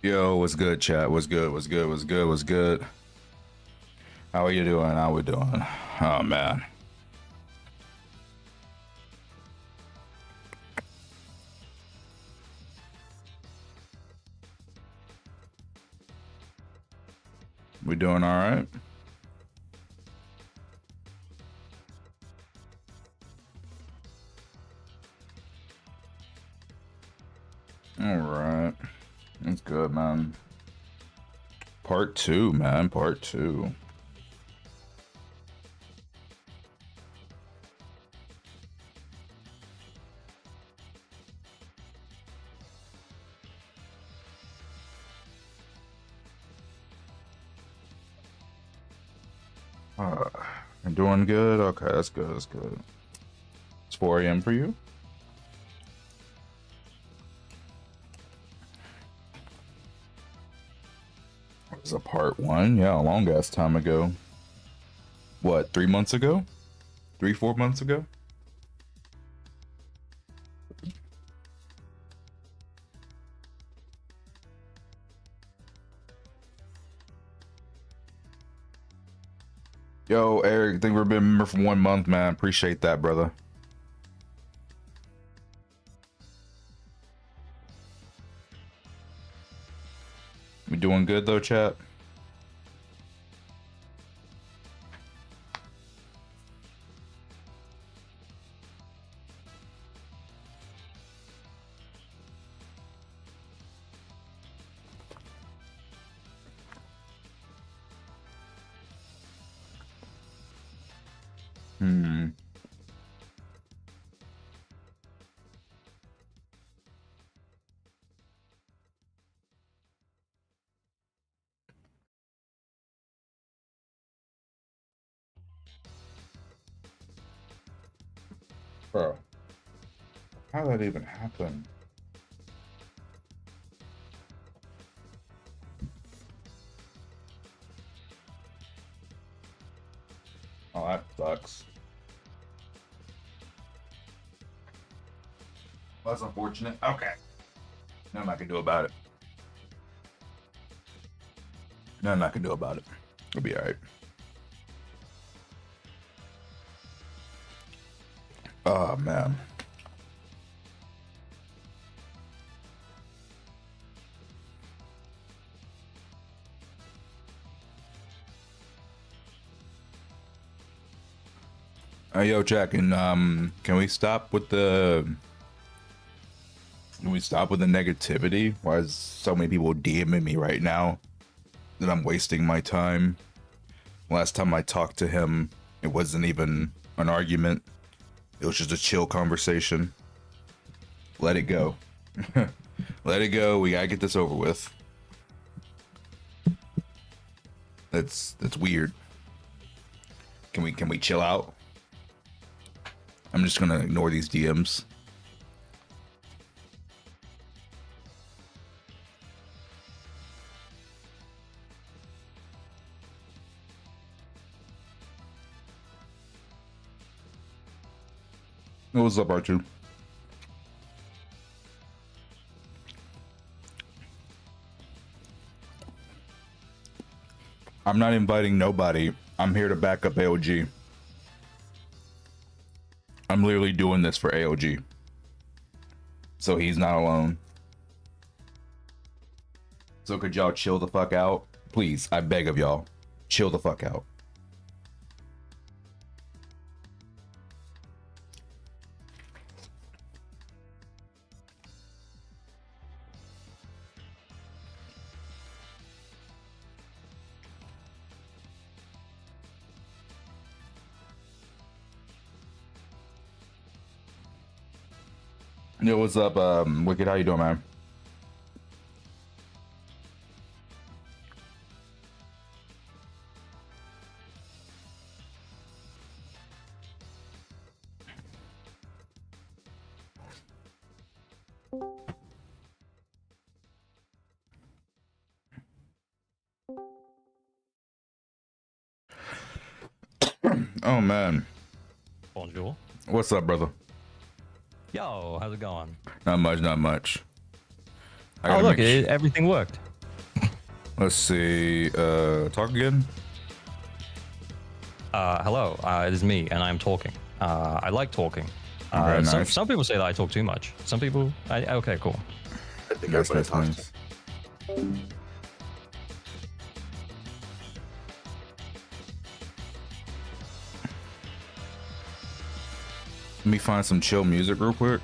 Yo, what's good, chat? What's good? What's good? What's good? What's good? How are you doing? How we doing? Oh man. We doing all right? All right. That's good, man. Part two, man. Part two. You're doing good? Okay, that's good. That's good. It's 4 a.m. for you? It was a part one? Yeah, a long ass time ago. What, 3 months ago? 4 months ago? Yo, Eric, think we've been a member for 1 month, man. Appreciate that, brother. We doing good though, chat? Hmm. Bro, how did that even happen? Oh, that sucks. Well, that's unfortunate. Okay. Nothing I can do about it. Nothing I can do about it. It'll be alright. Oh, man. Yo, Jack, and can we stop with the negativity? Why is so many people DMing me right now that I'm wasting my time? Last time I talked to him, it wasn't even an argument. It was just a chill conversation. Let it go. Let it go. We gotta get this over with. That's weird. Can we chill out? I'm just gonna ignore these DMs. What's up, R2? I'm not inviting nobody. I'm here to back up AOG. I'm literally doing this for AOG. So he's not alone. So could y'all chill the fuck out? Please, I beg of y'all. Chill the fuck out. Yo, what's up, Wicked? How you doing, man? Oh man, Bonjour. what's up, brother? Yo, how's it going? Not much, not much. I Oh, gotta look, make everything worked. Let's see. Talk again. Hello, it is me, and I'm talking. I like talking. Very nice. Some people say that I talk too much. Some people, okay, cool. I think Nice, everybody nice, talks. nice. Let me find some chill music real quick.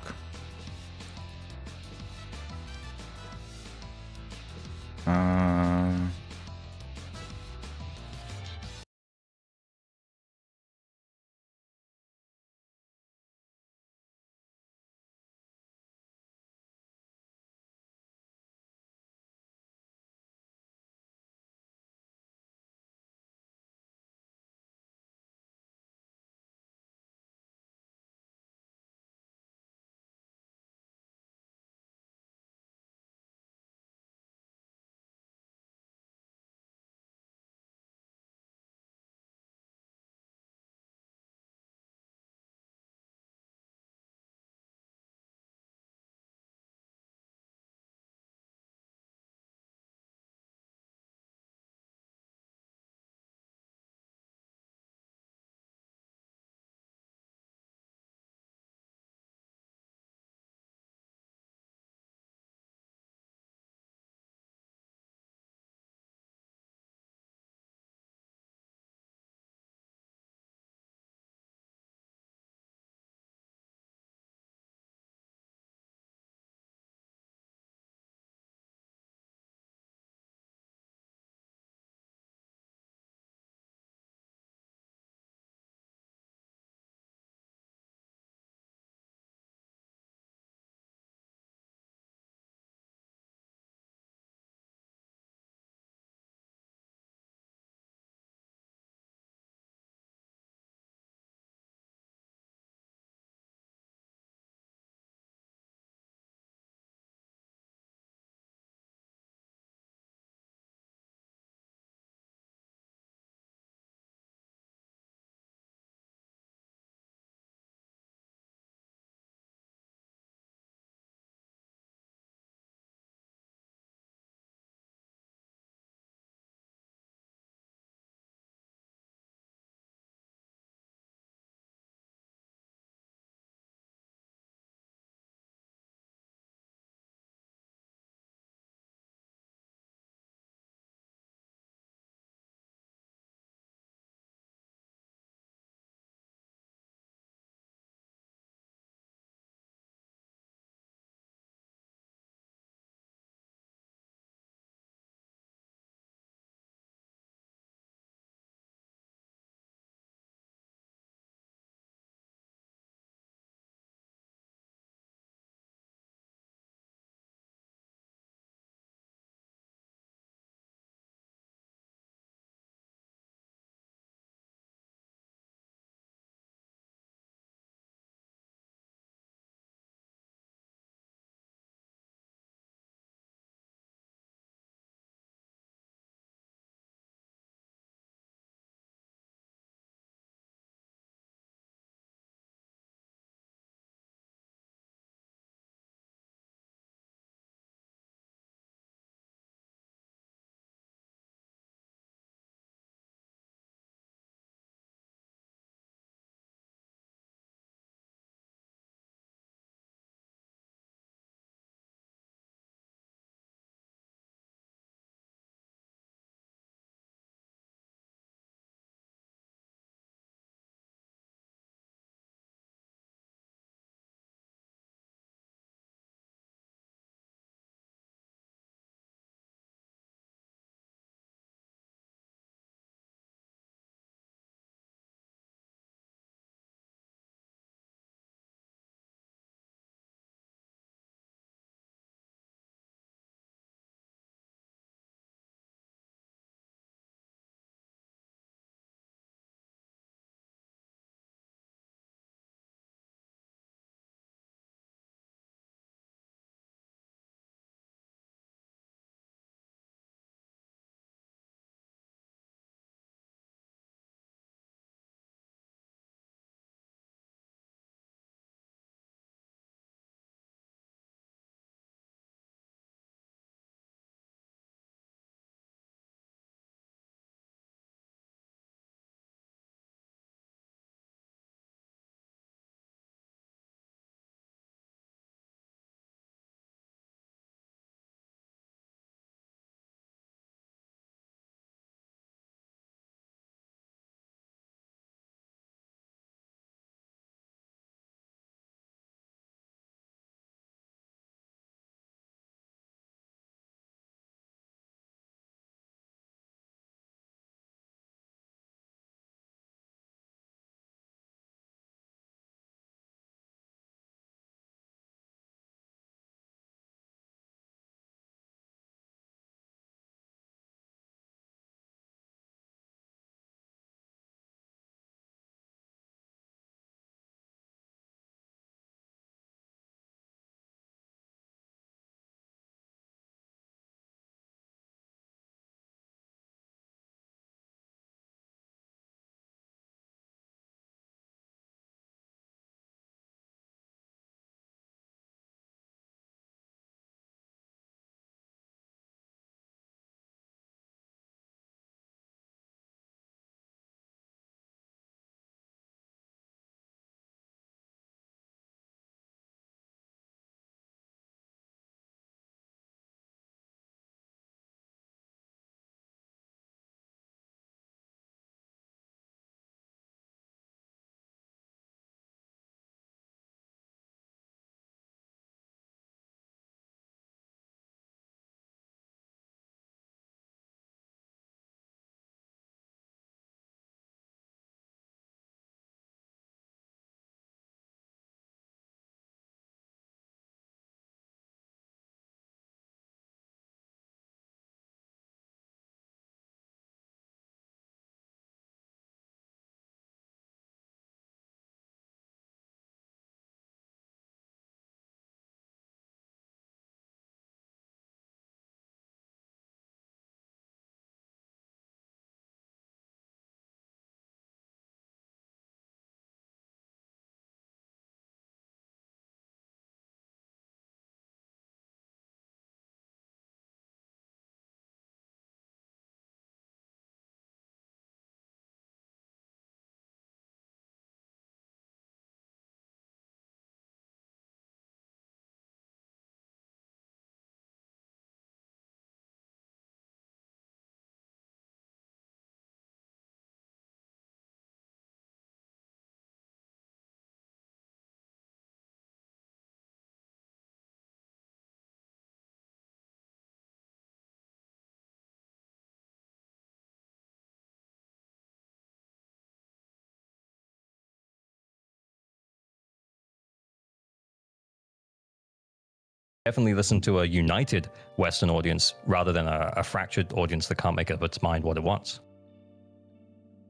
definitely listen to a united Western audience rather than a fractured audience that can't make up its mind what it wants.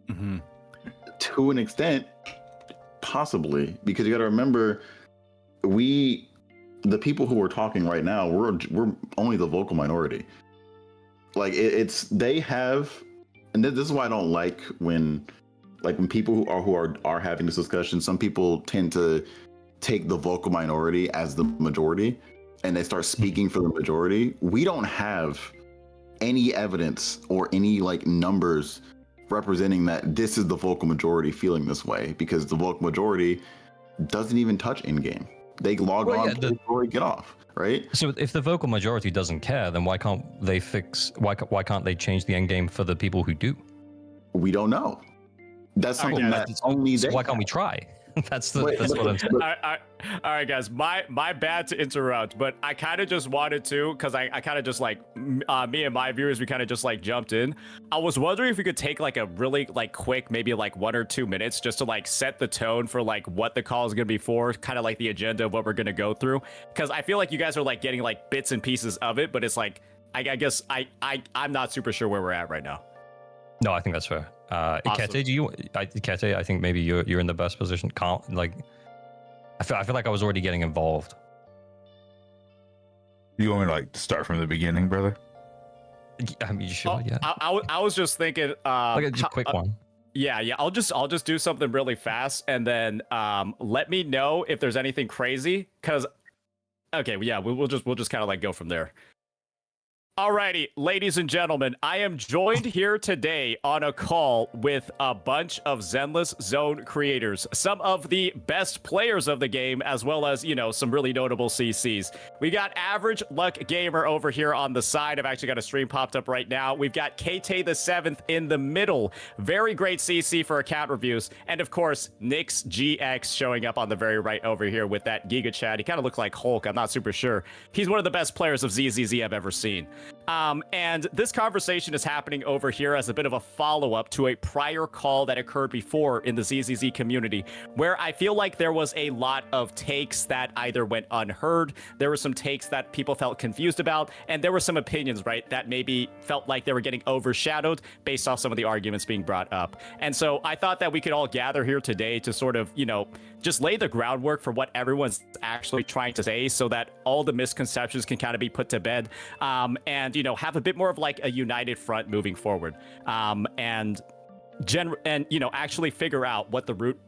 Mm-hmm. To an extent, possibly, because you got to remember, the people who are talking right now, we're only the vocal minority. Like they have, and this is why I don't like when people who are having this discussion. Some people tend to take the vocal minority as the majority, and they start speaking for the majority. We don't have any evidence or any numbers representing that this is the vocal majority feeling this way, because the vocal majority doesn't even touch in-game. They log on, play story, get off, right? So if the vocal majority doesn't care, then why can't they why can't they change the end game for the people who do? We don't know. That's something that only they. Why can't we try? That's what I'm saying. All right, guys. My bad to interrupt, but I kind of just wanted to, because I kind of just me and my viewers, we kind of just jumped in. I was wondering if we could take a really quick, maybe 1 or 2 minutes, just to set the tone for what the call is gonna be for, kind of the agenda of what we're gonna go through. Because I feel like you guys are getting bits and pieces of it, but it's I guess I'm not super sure where we're at right now. No, I think that's fair. Awesome. Kete, I think maybe you're in the best position. I feel like I was already getting involved. You want me to start from the beginning, brother? I mean, sure, yeah. I was just thinking, just a quick one. Yeah. I'll just do something really fast, and then let me know if there's anything crazy. Cause okay, yeah, we'll just kind of go from there. Alrighty, ladies and gentlemen, I am joined here today on a call with a bunch of Zenless Zone creators, some of the best players of the game, as well as, some really notable CCs. We got Average Luck Gamer over here on the side. I've actually got a stream popped up right now. We've got KT the 7th in the middle. Very great CC for account reviews. And of course, Nix GX showing up on the very right over here with that Giga Chat. He kind of looks like Hulk. I'm not super sure. He's one of the best players of ZZZ I've ever seen. And this conversation is happening over here as a bit of a follow-up to a prior call that occurred before in the ZZZ community, where I feel like there was a lot of takes that either went unheard, there were some takes that people felt confused about, and there were some opinions, right, that maybe felt like they were getting overshadowed based off some of the arguments being brought up. And so I thought that we could all gather here today to sort of, just lay the groundwork for what everyone's actually trying to say, so that all the misconceptions can kind of be put to bed, and have a bit more of a united front moving forward, and actually figure out what the root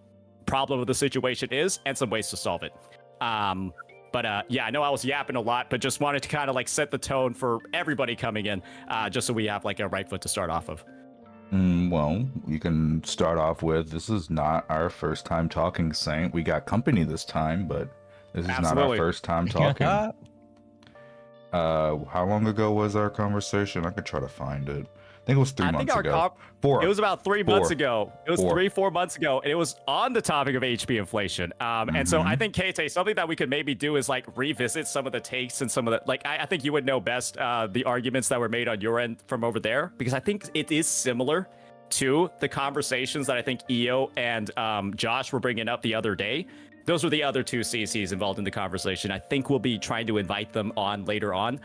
problem of the situation is and some ways to solve it. Yeah, I know I was yapping a lot, but just wanted to kind of set the tone for everybody coming in, just so we have a right foot to start off of. Well, you can start off with, this is not our first time talking, Saint. We got company this time, but this is not our first time talking. How long ago was our conversation? I could try to find it. I think it was 3 months ago. It was about 3 months ago. It was 3-4 months ago, and it was on the topic of HP inflation. And so I think, KT, something that we could maybe do is revisit some of the takes and some of the I think you would know best the arguments that were made on your end from over there, because I think it is similar to the conversations that I think EO and Josh were bringing up the other day. Those were the other two CCs involved in the conversation. I think we'll be trying to invite them on later on.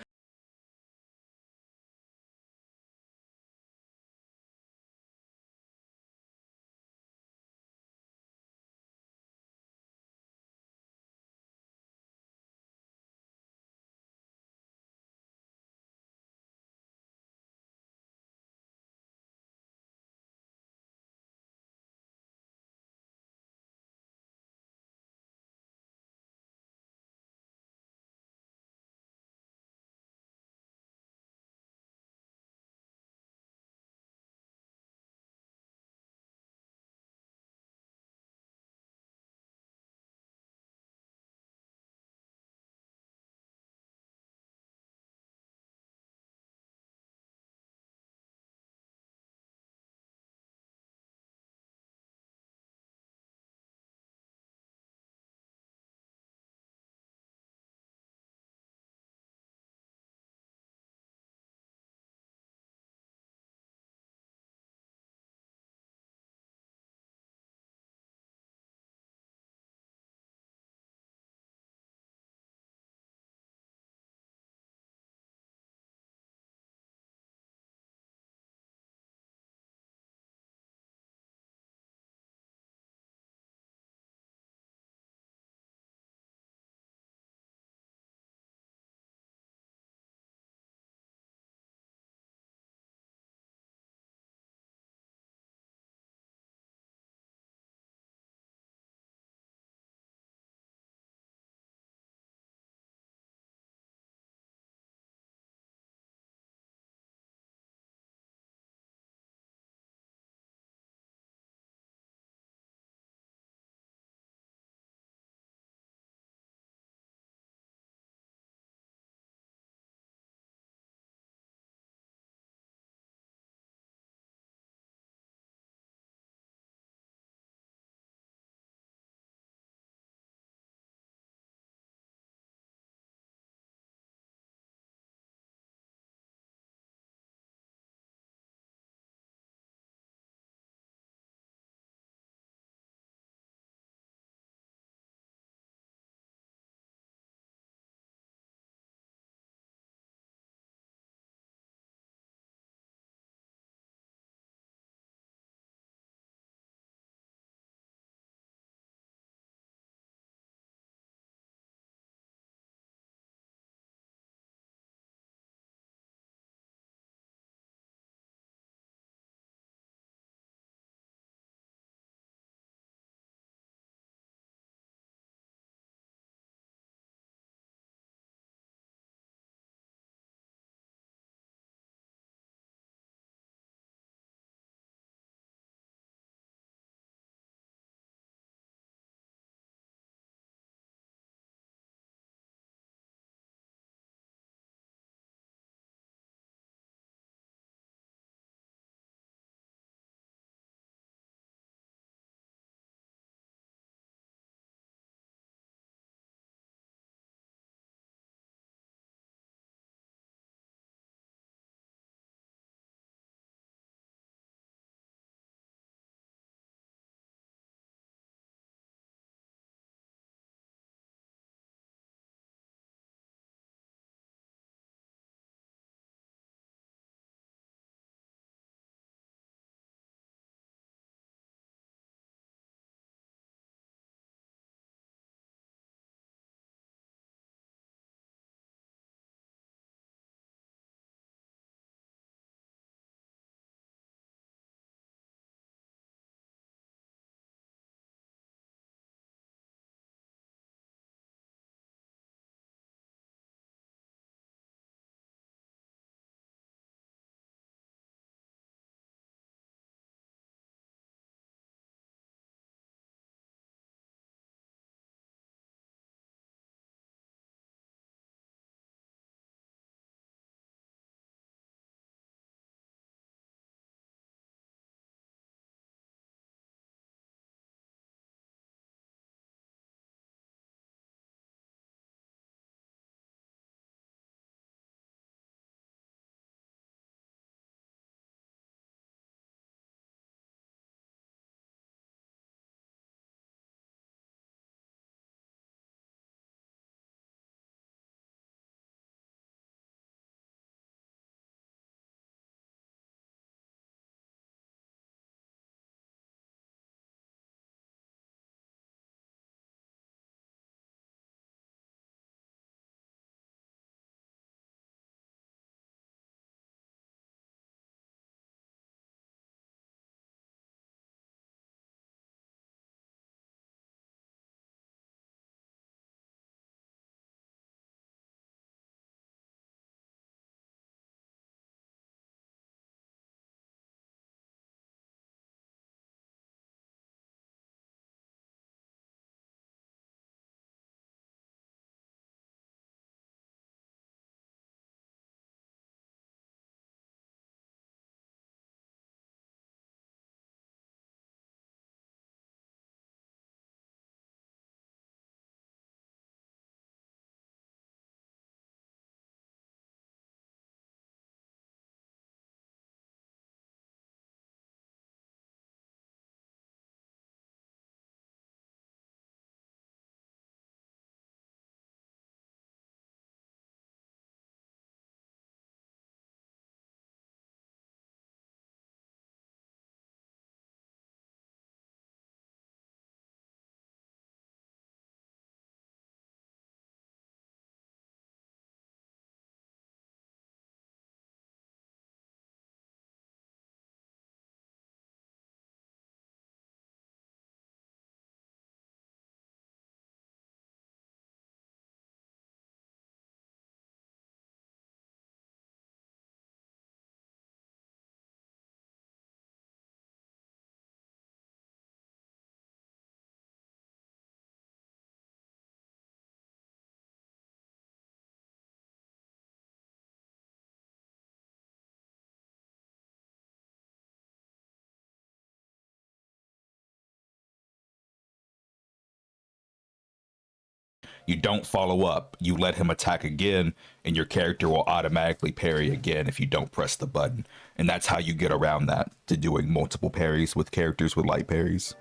You don't follow up. You let him attack again, and your character will automatically parry again if you don't press the button. And that's how you get around that, to doing multiple parries with characters with light parries.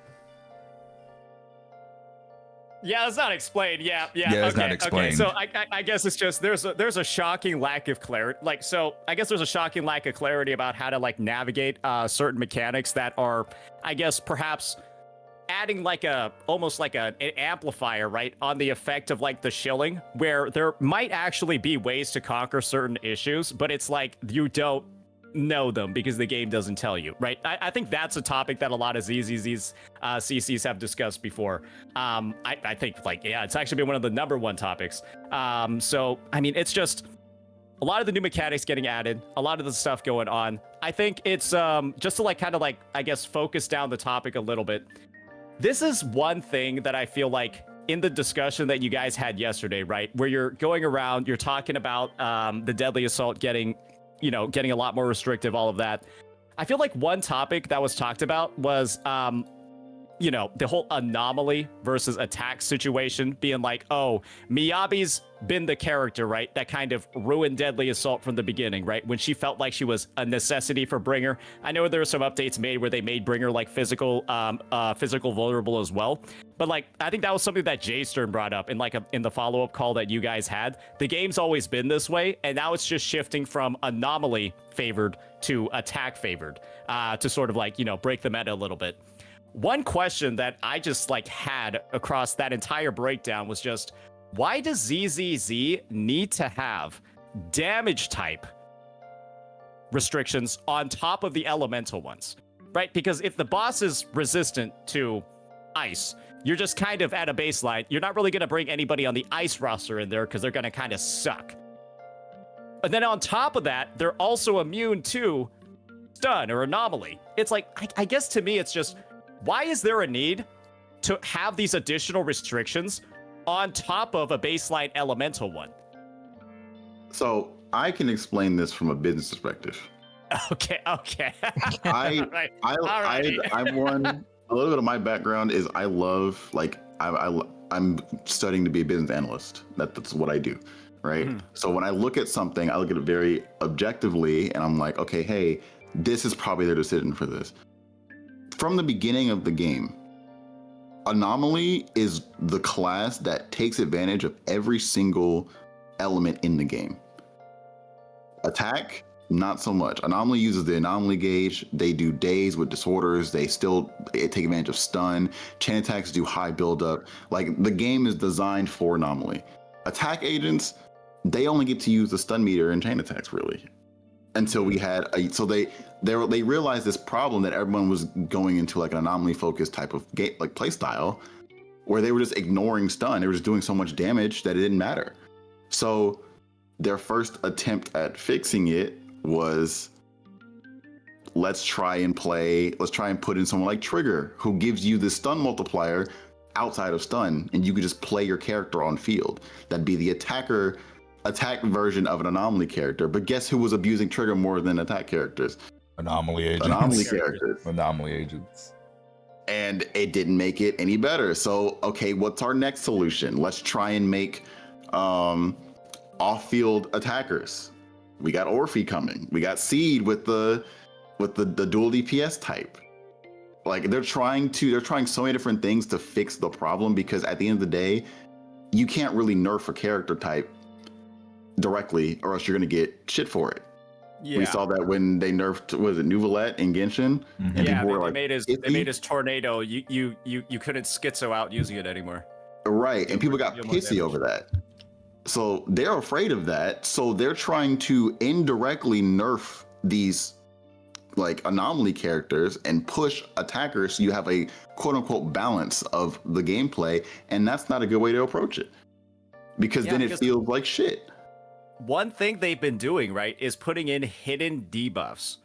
Yeah, it's not explained. Yeah, it's not explained. So I guess it's just there's a shocking lack of clarity. Like, so I guess there's a shocking lack of clarity about how to like navigate certain mechanics that are, I guess, perhaps adding like almost like an amplifier, right, on the effect of like the shilling, where there might actually be ways to conquer certain issues, but it's like you don't know them because the game doesn't tell you, right? I think that's a topic that a lot of ZZZs CCs have discussed before. I think like, yeah, it's actually been one of the number one topics. So I mean, it's just a lot of the new mechanics getting added, a lot of the stuff going on. I think it's just to like kind of like, I guess, focus down the topic a little bit. This is one thing that I feel like in the discussion that you guys had yesterday, right, where you're going around, you're talking about the deadly assault getting a lot more restrictive, all of that. I feel like one topic that was talked about was, the whole anomaly versus attack situation, being like, oh, Miyabi's been the character, right, that kind of ruined Deadly Assault from the beginning, right, when she felt like she was a necessity for Bringer. I know there were some updates made where they made Bringer like physical vulnerable as well, but like I think that was something that Jay Stern brought up in like in the follow-up call that you guys had. The game's always been this way, and now it's just shifting from anomaly favored to attack favored, to sort of like, break the meta a little bit. One question that I just like had across that entire breakdown was just, why does ZZZ need to have damage type restrictions on top of the elemental ones, right? Because if the boss is resistant to ice, you're just kind of at a baseline. You're not really going to bring anybody on the ice roster in there because they're going to kind of suck. And then on top of that, they're also immune to stun or anomaly. It's like, I guess to me, it's just, why is there a need to have these additional restrictions on top of a baseline elemental one? So I can explain this from a business perspective. Okay. I'm one. A little bit of my background is I love, like, I'm studying to be a business analyst. That's what I do, right? Mm-hmm. So when I look at something, I look at it very objectively, and I'm like, okay, hey, this is probably their decision for this. From the beginning of the game, Anomaly is the class that takes advantage of every single element in the game. Attack, not so much. Anomaly uses the anomaly gauge. They do days with disorders. They still take advantage of stun. Chain attacks do high buildup. Like, the game is designed for Anomaly. Attack agents, they only get to use the stun meter and chain attacks, really. Until we had they realized this problem that everyone was going into like an anomaly focused type of game, like play style, where they were just ignoring stun. They were just doing so much damage that it didn't matter. So their first attempt at fixing it was, let's try and put in someone like Trigger, who gives you the stun multiplier outside of stun, and you could just play your character on field. That'd be the attack version of an anomaly character. But guess who was abusing Trigger more than attack characters? Anomaly agents. Anomaly agents. And it didn't make it any better. So, okay, what's our next solution? Let's try and make off-field attackers. We got Orphe coming. We got Seed with the dual DPS type. Like, they're trying so many different things to fix the problem, because at the end of the day, you can't really nerf a character type directly, or else you're going to get shit for it. Yeah. We saw that when they nerfed, was it Nuvolette in Genshin? Mm-hmm. And people were like, they made his tornado. You couldn't schizo out using it anymore. Right, and people got pissy over that. So they're afraid of that. So they're trying to indirectly nerf these like anomaly characters and push attackers, so you have a quote unquote balance of the gameplay, and that's not a good way to approach it, because then it feels like shit. One thing they've been doing, right, is putting in hidden debuffs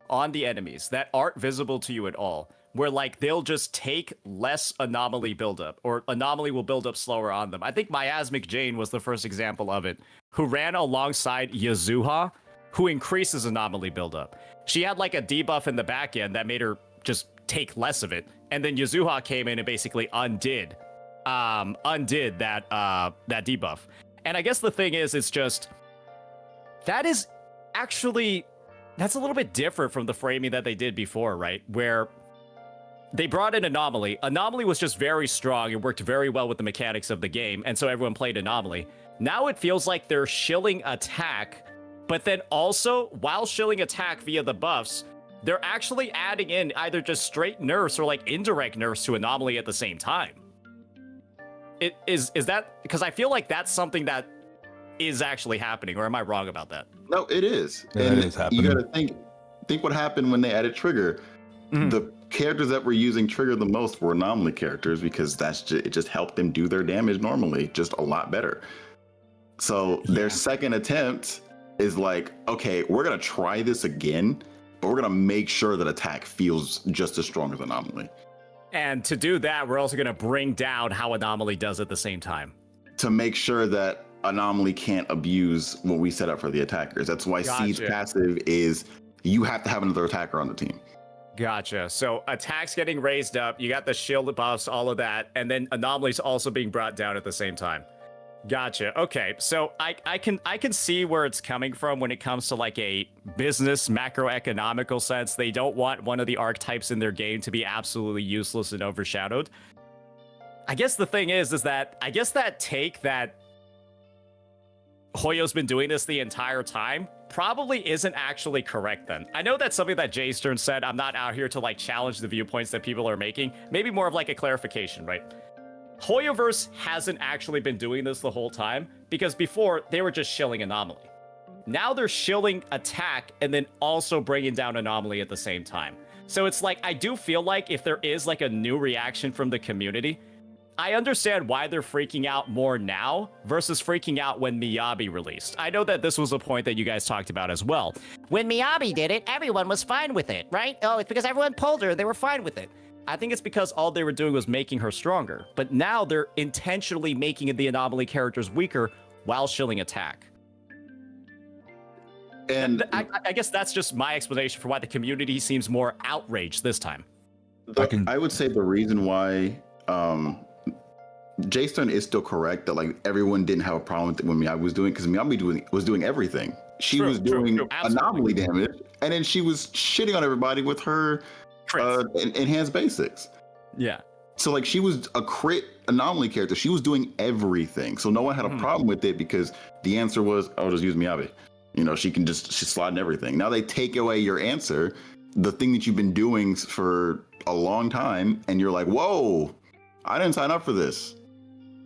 on the enemies that aren't visible to you at all, where like they'll just take less anomaly buildup, or anomaly will build up slower on them. I think Miasmic Jane was the first example of it, who ran alongside Yazuha, who increases anomaly buildup. She had like a debuff in the back end that made her just take less of it, and then Yazuha came in and basically undid undid that that debuff. And I guess the thing is, it's just that is actually that's a little bit different from the framing that they did before, right? Where they brought in Anomaly. Anomaly was just very strong and worked very well with the mechanics of the game, and so everyone played Anomaly. Now it feels like they're shilling attack, but then also, while shilling attack via the buffs, they're actually adding in either just straight nerfs or like indirect nerfs to Anomaly at the same time. Is that because I feel like that's something that is actually happening, or am I wrong about that? No, it is. Yeah, and it is happening. You got to think what happened when they added Trigger. The characters that were using Trigger the most were Anomaly characters because it just helped them do their damage normally just a lot better. So their second attempt is like, okay, we're gonna try this again, but we're gonna make sure that attack feels just as strong as Anomaly. And to do that, we're also gonna bring down how Anomaly does at the same time. To make sure that Anomaly can't abuse what we set up for the attackers. That's why Siege passive is you have to have another attacker on the team. Gotcha. So attacks getting raised up, you got the shield buffs, all of that, and then Anomaly's also being brought down at the same time. Gotcha. Okay, so I can see where it's coming from when it comes to like a business macroeconomical sense. They don't want one of the archetypes in their game to be absolutely useless and overshadowed. I guess the thing is that I guess that take that Hoyo's been doing this the entire time probably isn't actually correct then. I know that's something that Jay Stern said. I'm not out here to like challenge the viewpoints that people are making. Maybe more of like a clarification, right? Hoyoverse hasn't actually been doing this the whole time because before they were just shilling Anomaly. Now they're shilling attack and then also bringing down Anomaly at the same time. So it's like, I do feel like if there is like a new reaction from the community, I understand why they're freaking out more now versus freaking out when Miyabi released. I know that this was a point that you guys talked about as well. When Miyabi did it, everyone was fine with it, right? Oh, it's because everyone pulled her, they were fine with it. I think it's because all they were doing was making her stronger, but now they're intentionally making the Anomaly characters weaker while shilling attack. And I guess that's just my explanation for why the community seems more outraged this time. I would say the reason why Jason is still correct that like everyone didn't have a problem with it when Miyabi was doing, because Miyabi was doing everything. She was doing Anomaly damage, and then she was shitting on everybody with her enhanced basics. Yeah. So like she was a crit Anomaly character. She was doing everything. So no one had a problem with it because the answer was, oh, just use Miyabi. You know, she's slotting everything. Now they take away your answer, the thing that you've been doing for a long time, and you're like, whoa, I didn't sign up for this.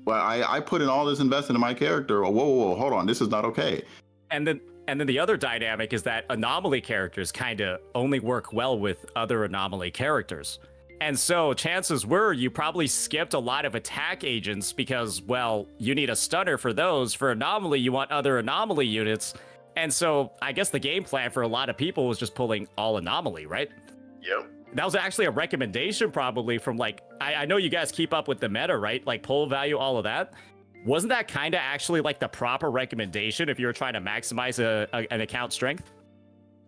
Well, I put in all this investment in my character. Whoa, hold on, this is not okay. And then the other dynamic is that Anomaly characters kind of only work well with other Anomaly characters. And so chances were you probably skipped a lot of attack agents because, well, you need a stunner for those. For Anomaly, you want other Anomaly units. And so I guess the game plan for a lot of people was just pulling all Anomaly, right? Yep. That was actually a recommendation probably from like, I know you guys keep up with the meta, right? Like pull value, all of that. Wasn't that kind of actually like the proper recommendation if you were trying to maximize an account strength?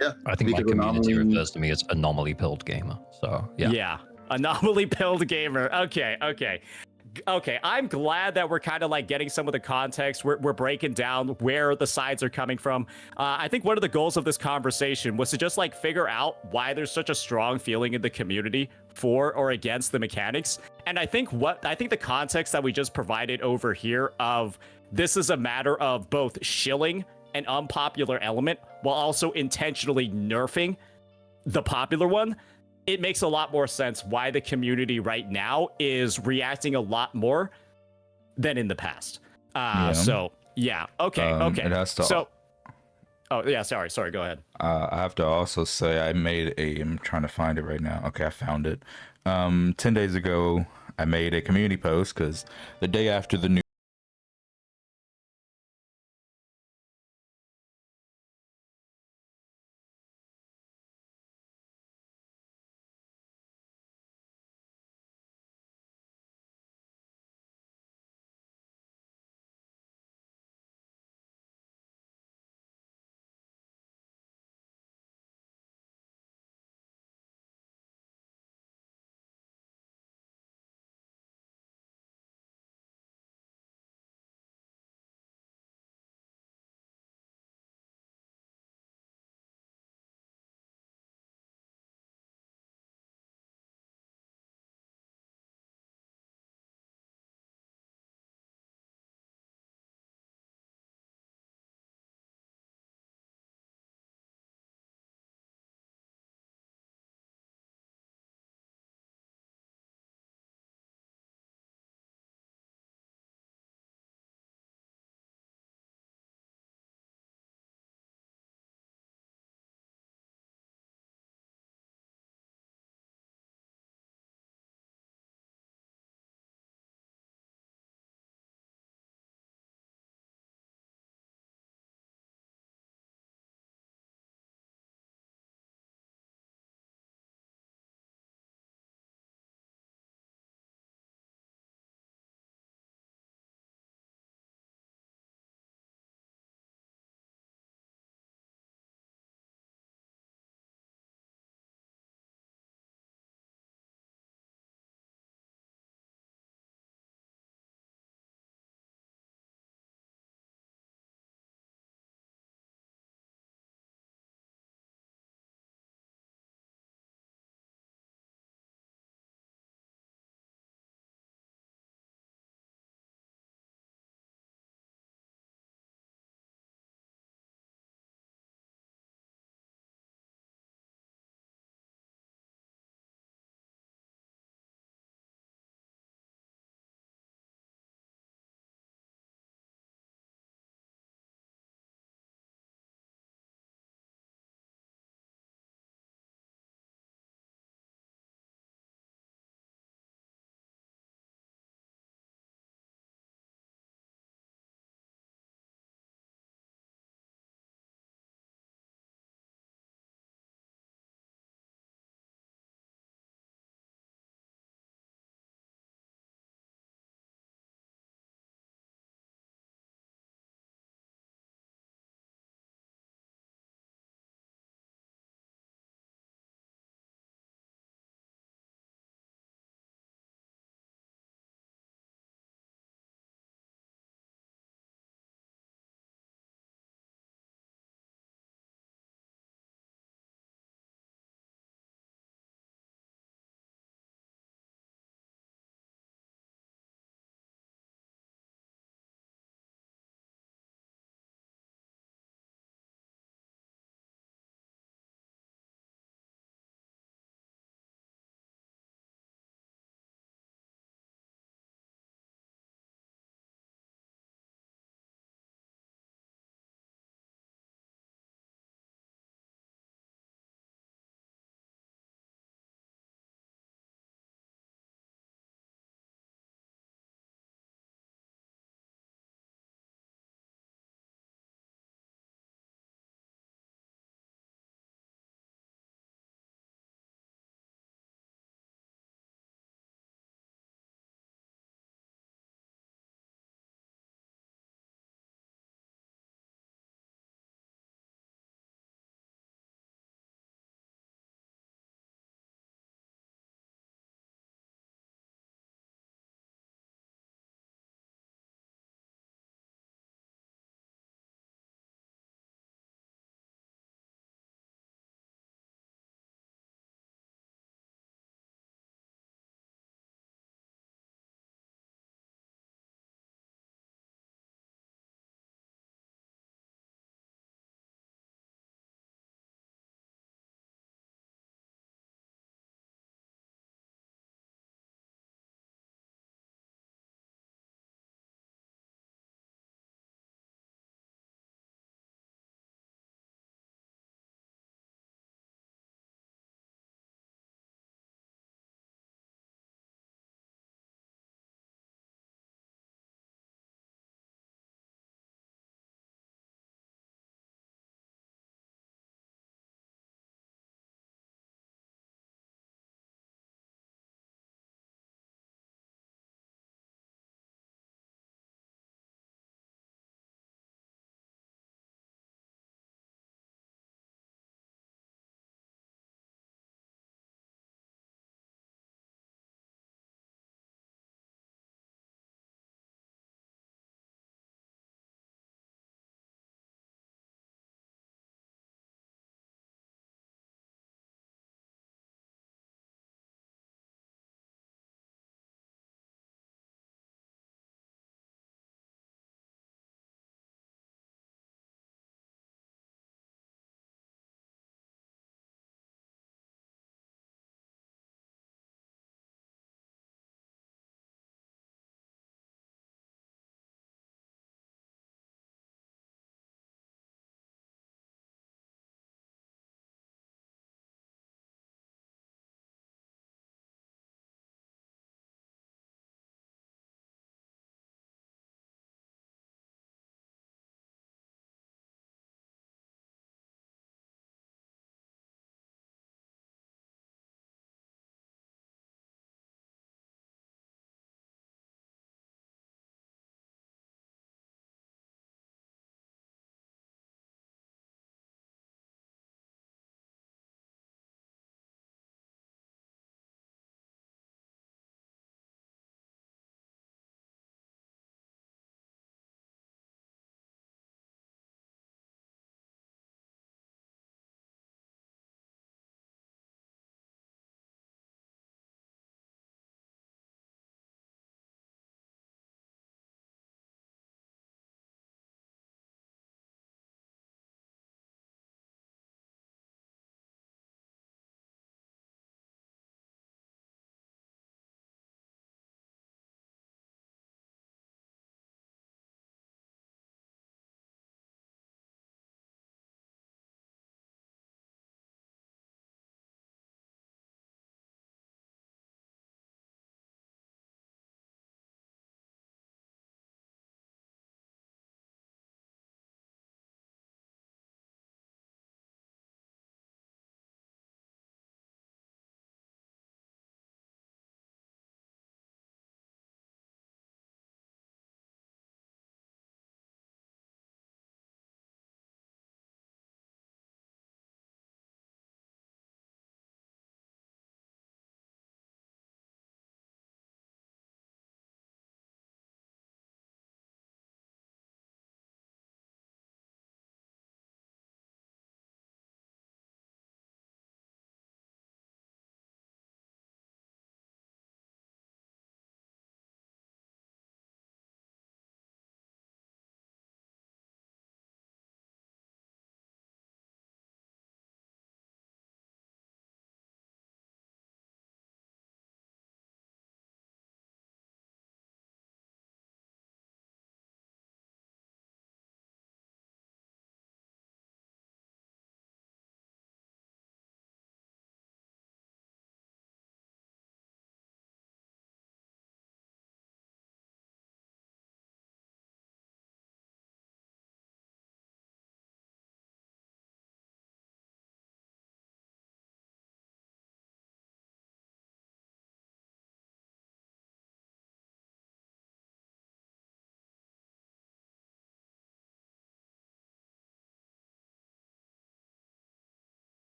Yeah. I think my community refers to me as anomaly pilled gamer. So yeah. Yeah. Anomaly pilled gamer. Okay, I'm glad that we're kind of like getting some of the context. We're breaking down where the sides are coming from. I think one of the goals of this conversation was to just like figure out why there's such a strong feeling in the community for or against the mechanics. And I think the context that we just provided over here of this is a matter of both shilling an unpopular element while also intentionally nerfing the popular one. It makes a lot more sense why the community right now is reacting a lot more than in the past. So yeah, okay. It has to. Oh yeah, sorry. Go ahead. I have to also say I'm trying to find it right now. Okay, I found it. 10 days ago, I made a community post because the day after the new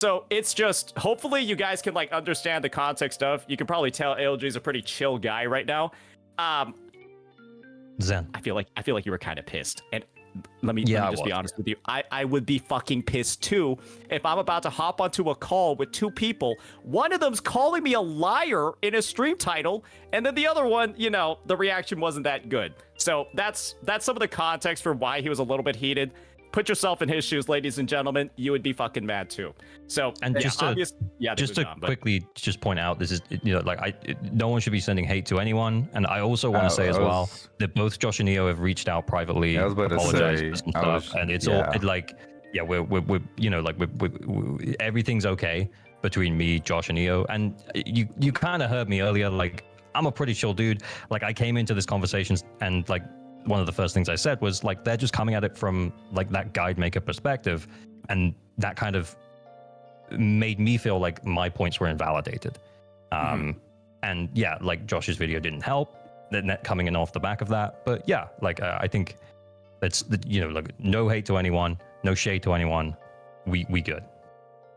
So it's just, hopefully you guys can like understand the context of. You can probably tell ALG is a pretty chill guy right now. Zen. I feel like you were kind of pissed, and let me just be honest with you. I would be fucking pissed too if I'm about to hop onto a call with two people. One of them's calling me a liar in a stream title, and then the other one, you know, the reaction wasn't that good. So that's some of the context for why he was a little bit heated. Put yourself in his shoes, ladies and gentlemen. You would be fucking mad too. So, and just to quickly just point out, this is, you know, like no one should be sending hate to anyone. And I also want to say as well that both Josh and Neo have reached out privately, I was about to say, and stuff, and it's all like, yeah, we're you know, like we everything's okay between me, Josh, and Neo. And you kind of heard me earlier, like I'm a pretty chill dude. Like I came into this conversation and like, one of the first things I said was like, they're just coming at it from like that guide maker perspective. And that kind of made me feel like my points were invalidated. And yeah, like Josh's video didn't help, that coming in off the back of that. But yeah, like I think that's, you know, like no hate to anyone, no shade to anyone. We good.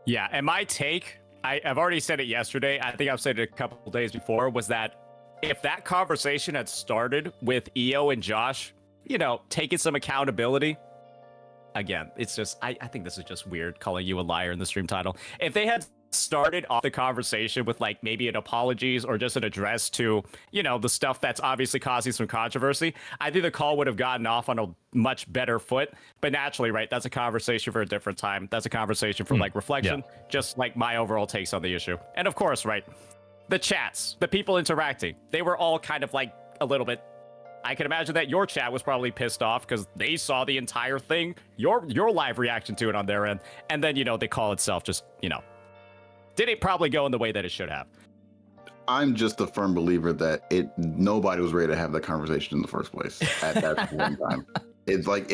Yeah, and my take, I've already said it yesterday, I think I've said it a couple of days before, was that if that conversation had started with EO and Josh, you know, taking some accountability, again, it's just, I think this is just weird calling you a liar in the stream title. If they had started off the conversation with like maybe an apologies or just an address to, you know, the stuff that's obviously causing some controversy, I think the call would have gotten off on a much better foot. But naturally, right, that's a conversation for a different time. That's a conversation for like reflection, just like my overall takes on the issue. And of course, right, the chats, the people interacting, they were all kind of like a little bit, I can imagine that your chat was probably pissed off because they saw the entire thing, your live reaction to it on their end. And then, you know, the call itself just, you know, didn't probably go in the way that it should have. I'm just a firm believer that nobody was ready to have that conversation in the first place at that one time. It's like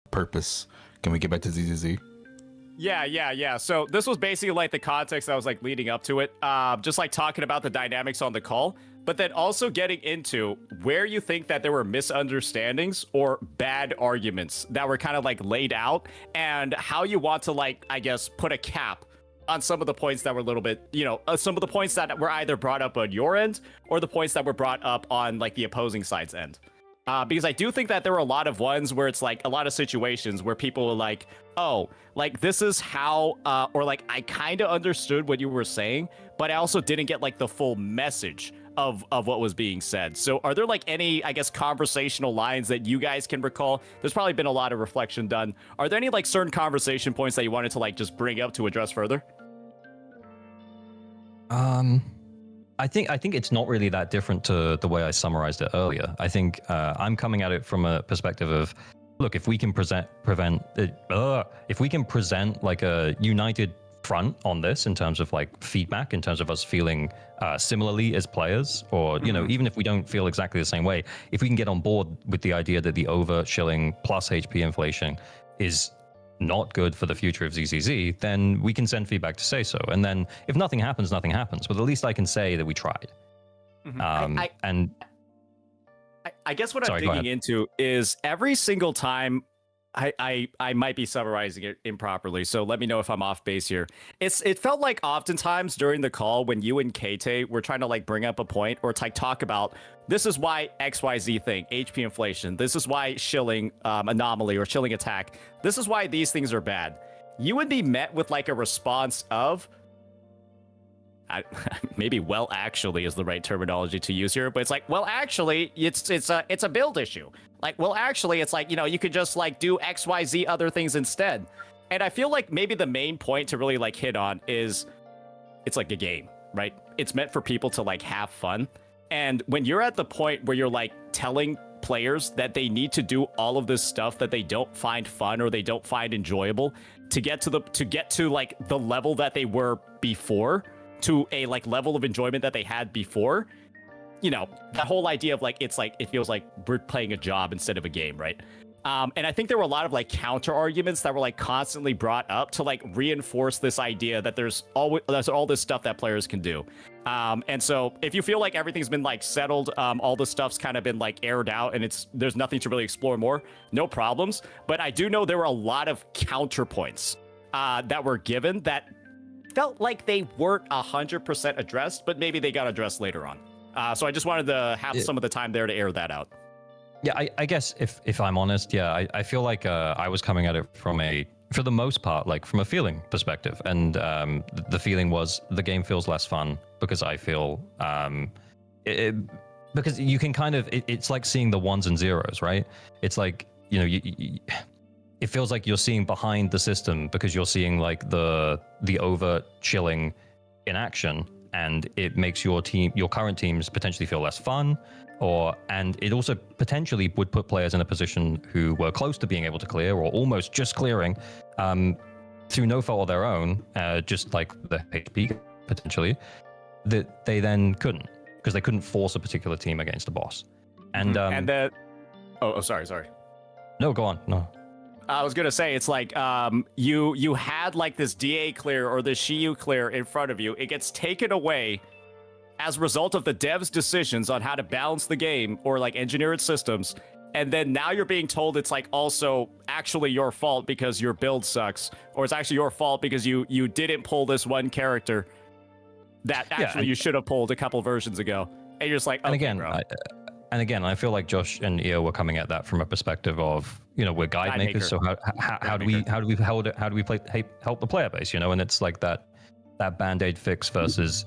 purpose. Can we get back to ZZZ? Yeah. So this was basically like the context that was like leading up to it. Just like talking about the dynamics on the call. but then also getting into where you think that there were misunderstandings or bad arguments that were kind of like laid out, and how you want to, like, I guess, put a cap on some of the points that were a little bit, some of the points that were either brought up on your end or the points that were brought up on like the opposing side's end. Because I do think that there were a lot of ones where it's like a lot of situations where people were like, oh, like this is how, or like I kind of understood what you were saying, but I also didn't get like the full message of what was being said. So are there like any, I guess, conversational lines that you guys can recall? There's probably been a lot of reflection done. Are there any like certain conversation points that you wanted to like just bring up to address further? I think it's not really that different to the way I summarized it earlier. I think I'm coming at it from a perspective of, look, if we can present like a united front on this in terms of like feedback, in terms of us feeling similarly as players, or even if we don't feel exactly the same way, if we can get on board with the idea that the over shilling plus HP inflation is not good for the future of ZZZ, then we can send feedback to say so. And then if nothing happens, nothing happens. But at least I can say that we tried. Mm-hmm. I guess what I'm digging into is every single time I might be summarizing it improperly, so let me know if I'm off base here. It felt like oftentimes during the call when you and KT were trying to like bring up a point or like talk about, this is why XYZ thing, HP inflation, this is why shilling anomaly or shilling attack, this is why these things are bad. You would be met with like a response of, maybe well actually is the right terminology to use here, but it's like, well actually it's a build issue. Like, well actually it's like, you could just like do XYZ other things instead. And I feel like maybe the main point to really like hit on is it's like a game, right? It's meant for people to like have fun. And when you're at the point where you're like telling players that they need to do all of this stuff that they don't find fun or they don't find enjoyable to get to like the level that they were before, to a like level of enjoyment that they had before, that whole idea of like, it's like, it feels like we're playing a job instead of a game, right? And I think there were a lot of like counter arguments that were like constantly brought up to like reinforce this idea that there's all this stuff that players can do. And so if you feel like everything's been like settled, all the stuff's kind of been like aired out and there's nothing to really explore more, no problems. But I do know there were a lot of counterpoints that were given that felt like they weren't 100% addressed, but maybe they got addressed later on. So I just wanted to have some of the time there to air that out. Yeah, I guess if I'm honest, yeah, I feel like I was coming at it for the most part, like from a feeling perspective. And the feeling was the game feels less fun because I feel, because you can kind of, it's like seeing the ones and zeros, right? It's like, it feels like you're seeing behind the system because you're seeing like the over chilling in action, and it makes your current teams potentially feel less fun, and it also potentially would put players in a position who were close to being able to clear or almost just clearing through no fault of their own, just like the HP potentially, that they then couldn't, because they couldn't force a particular team against a boss. And that sorry. No, go on. No. I was gonna say, it's like you had like this DA clear or this Shiyu clear in front of you. It gets taken away as a result of the devs' decisions on how to balance the game or like engineer its systems. And then now you're being told it's like also actually your fault because your build sucks, or it's actually your fault because you didn't pull this one character that actually you should have pulled a couple versions ago. And you're just like, okay, and again, I feel like Josh and Io were coming at that from a perspective of, we're guide makers, so how do we help the player base, and it's like that band-aid fix versus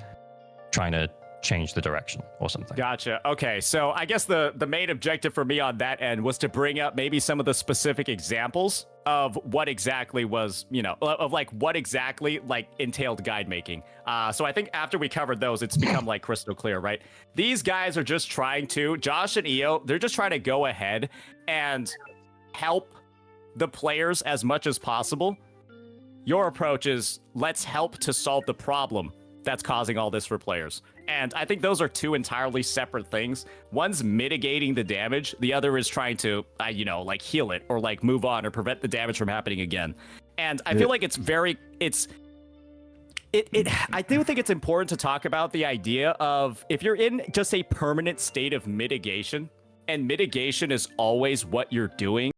trying to change the direction or something. Gotcha. Okay, so I guess the main objective for me on that end was to bring up maybe some of the specific examples of what exactly was, of like what exactly like entailed guide making. So I think after we covered those, it's become like crystal clear, right? These guys are just trying to, Josh and Io, they're just trying to go ahead and help the players as much as possible. Your approach is, let's help to solve the problem that's causing all this for players. And I think those are two entirely separate things. One's mitigating the damage. The other is trying to, like heal it or like move on or prevent the damage from happening again. And I feel like it's I do think it's important to talk about the idea of if you're in just a permanent state of mitigation, and mitigation is always what you're doing.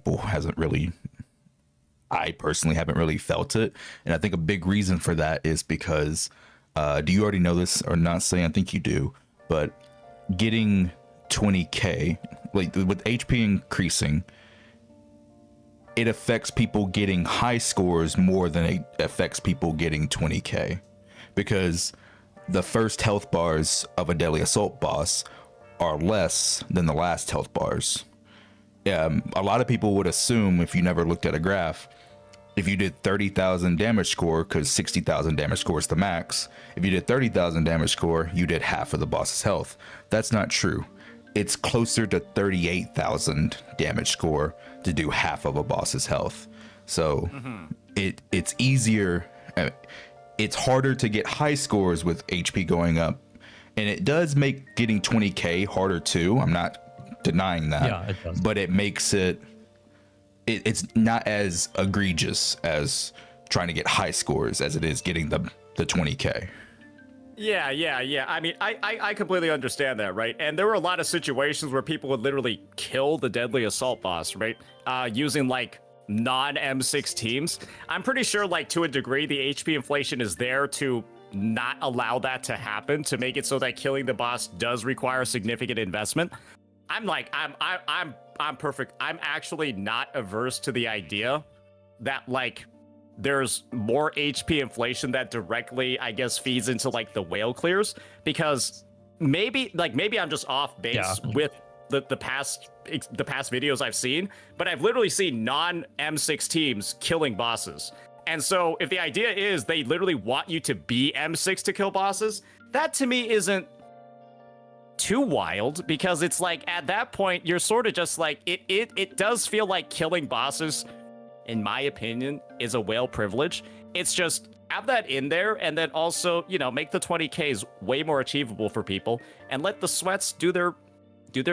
people hasn't really, I personally haven't really felt it. And I think a big reason for that is because, do you already know this or not saying? I think you do, but getting 20k, like with HP increasing, it affects people getting high scores more than it affects people getting 20k, because the first health bars of a Deadly Assault boss are less than the last health bars. A lot of people would assume, if you never looked at a graph, if you did 30,000 damage score, because 60,000 damage score is the max, if you did 30,000 damage score, you did half of the boss's health. That's not true. It's closer to 38,000 damage score to do half of a boss's health. So it's easier. It's harder to get high scores with HP going up, and it does make getting 20k harder too. I'm not denying that. Yeah, it does. But it makes it's not as egregious as trying to get high scores as it is getting the 20k. Yeah. I mean, I completely understand that, right? And there were a lot of situations where people would literally kill the Deadly Assault boss, right? Using like non-M6 teams. I'm pretty sure, like, to a degree, the HP inflation is there to not allow that to happen, to make it so that killing the boss does require significant investment. I'm perfect. I'm actually not averse to the idea that, like, there's more HP inflation that directly, I guess, feeds into like the whale clears, because maybe I'm just off base with the past videos I've seen, but I've literally seen non-M6 teams killing bosses. And so if the idea is they literally want you to be M6 to kill bosses, that to me isn't too wild, because it's like at that point you're sort of just like it does feel like killing bosses, in my opinion, is a whale privilege. It's just have that in there, and then also, you know, make the 20Ks way more achievable for people, and let the sweats do their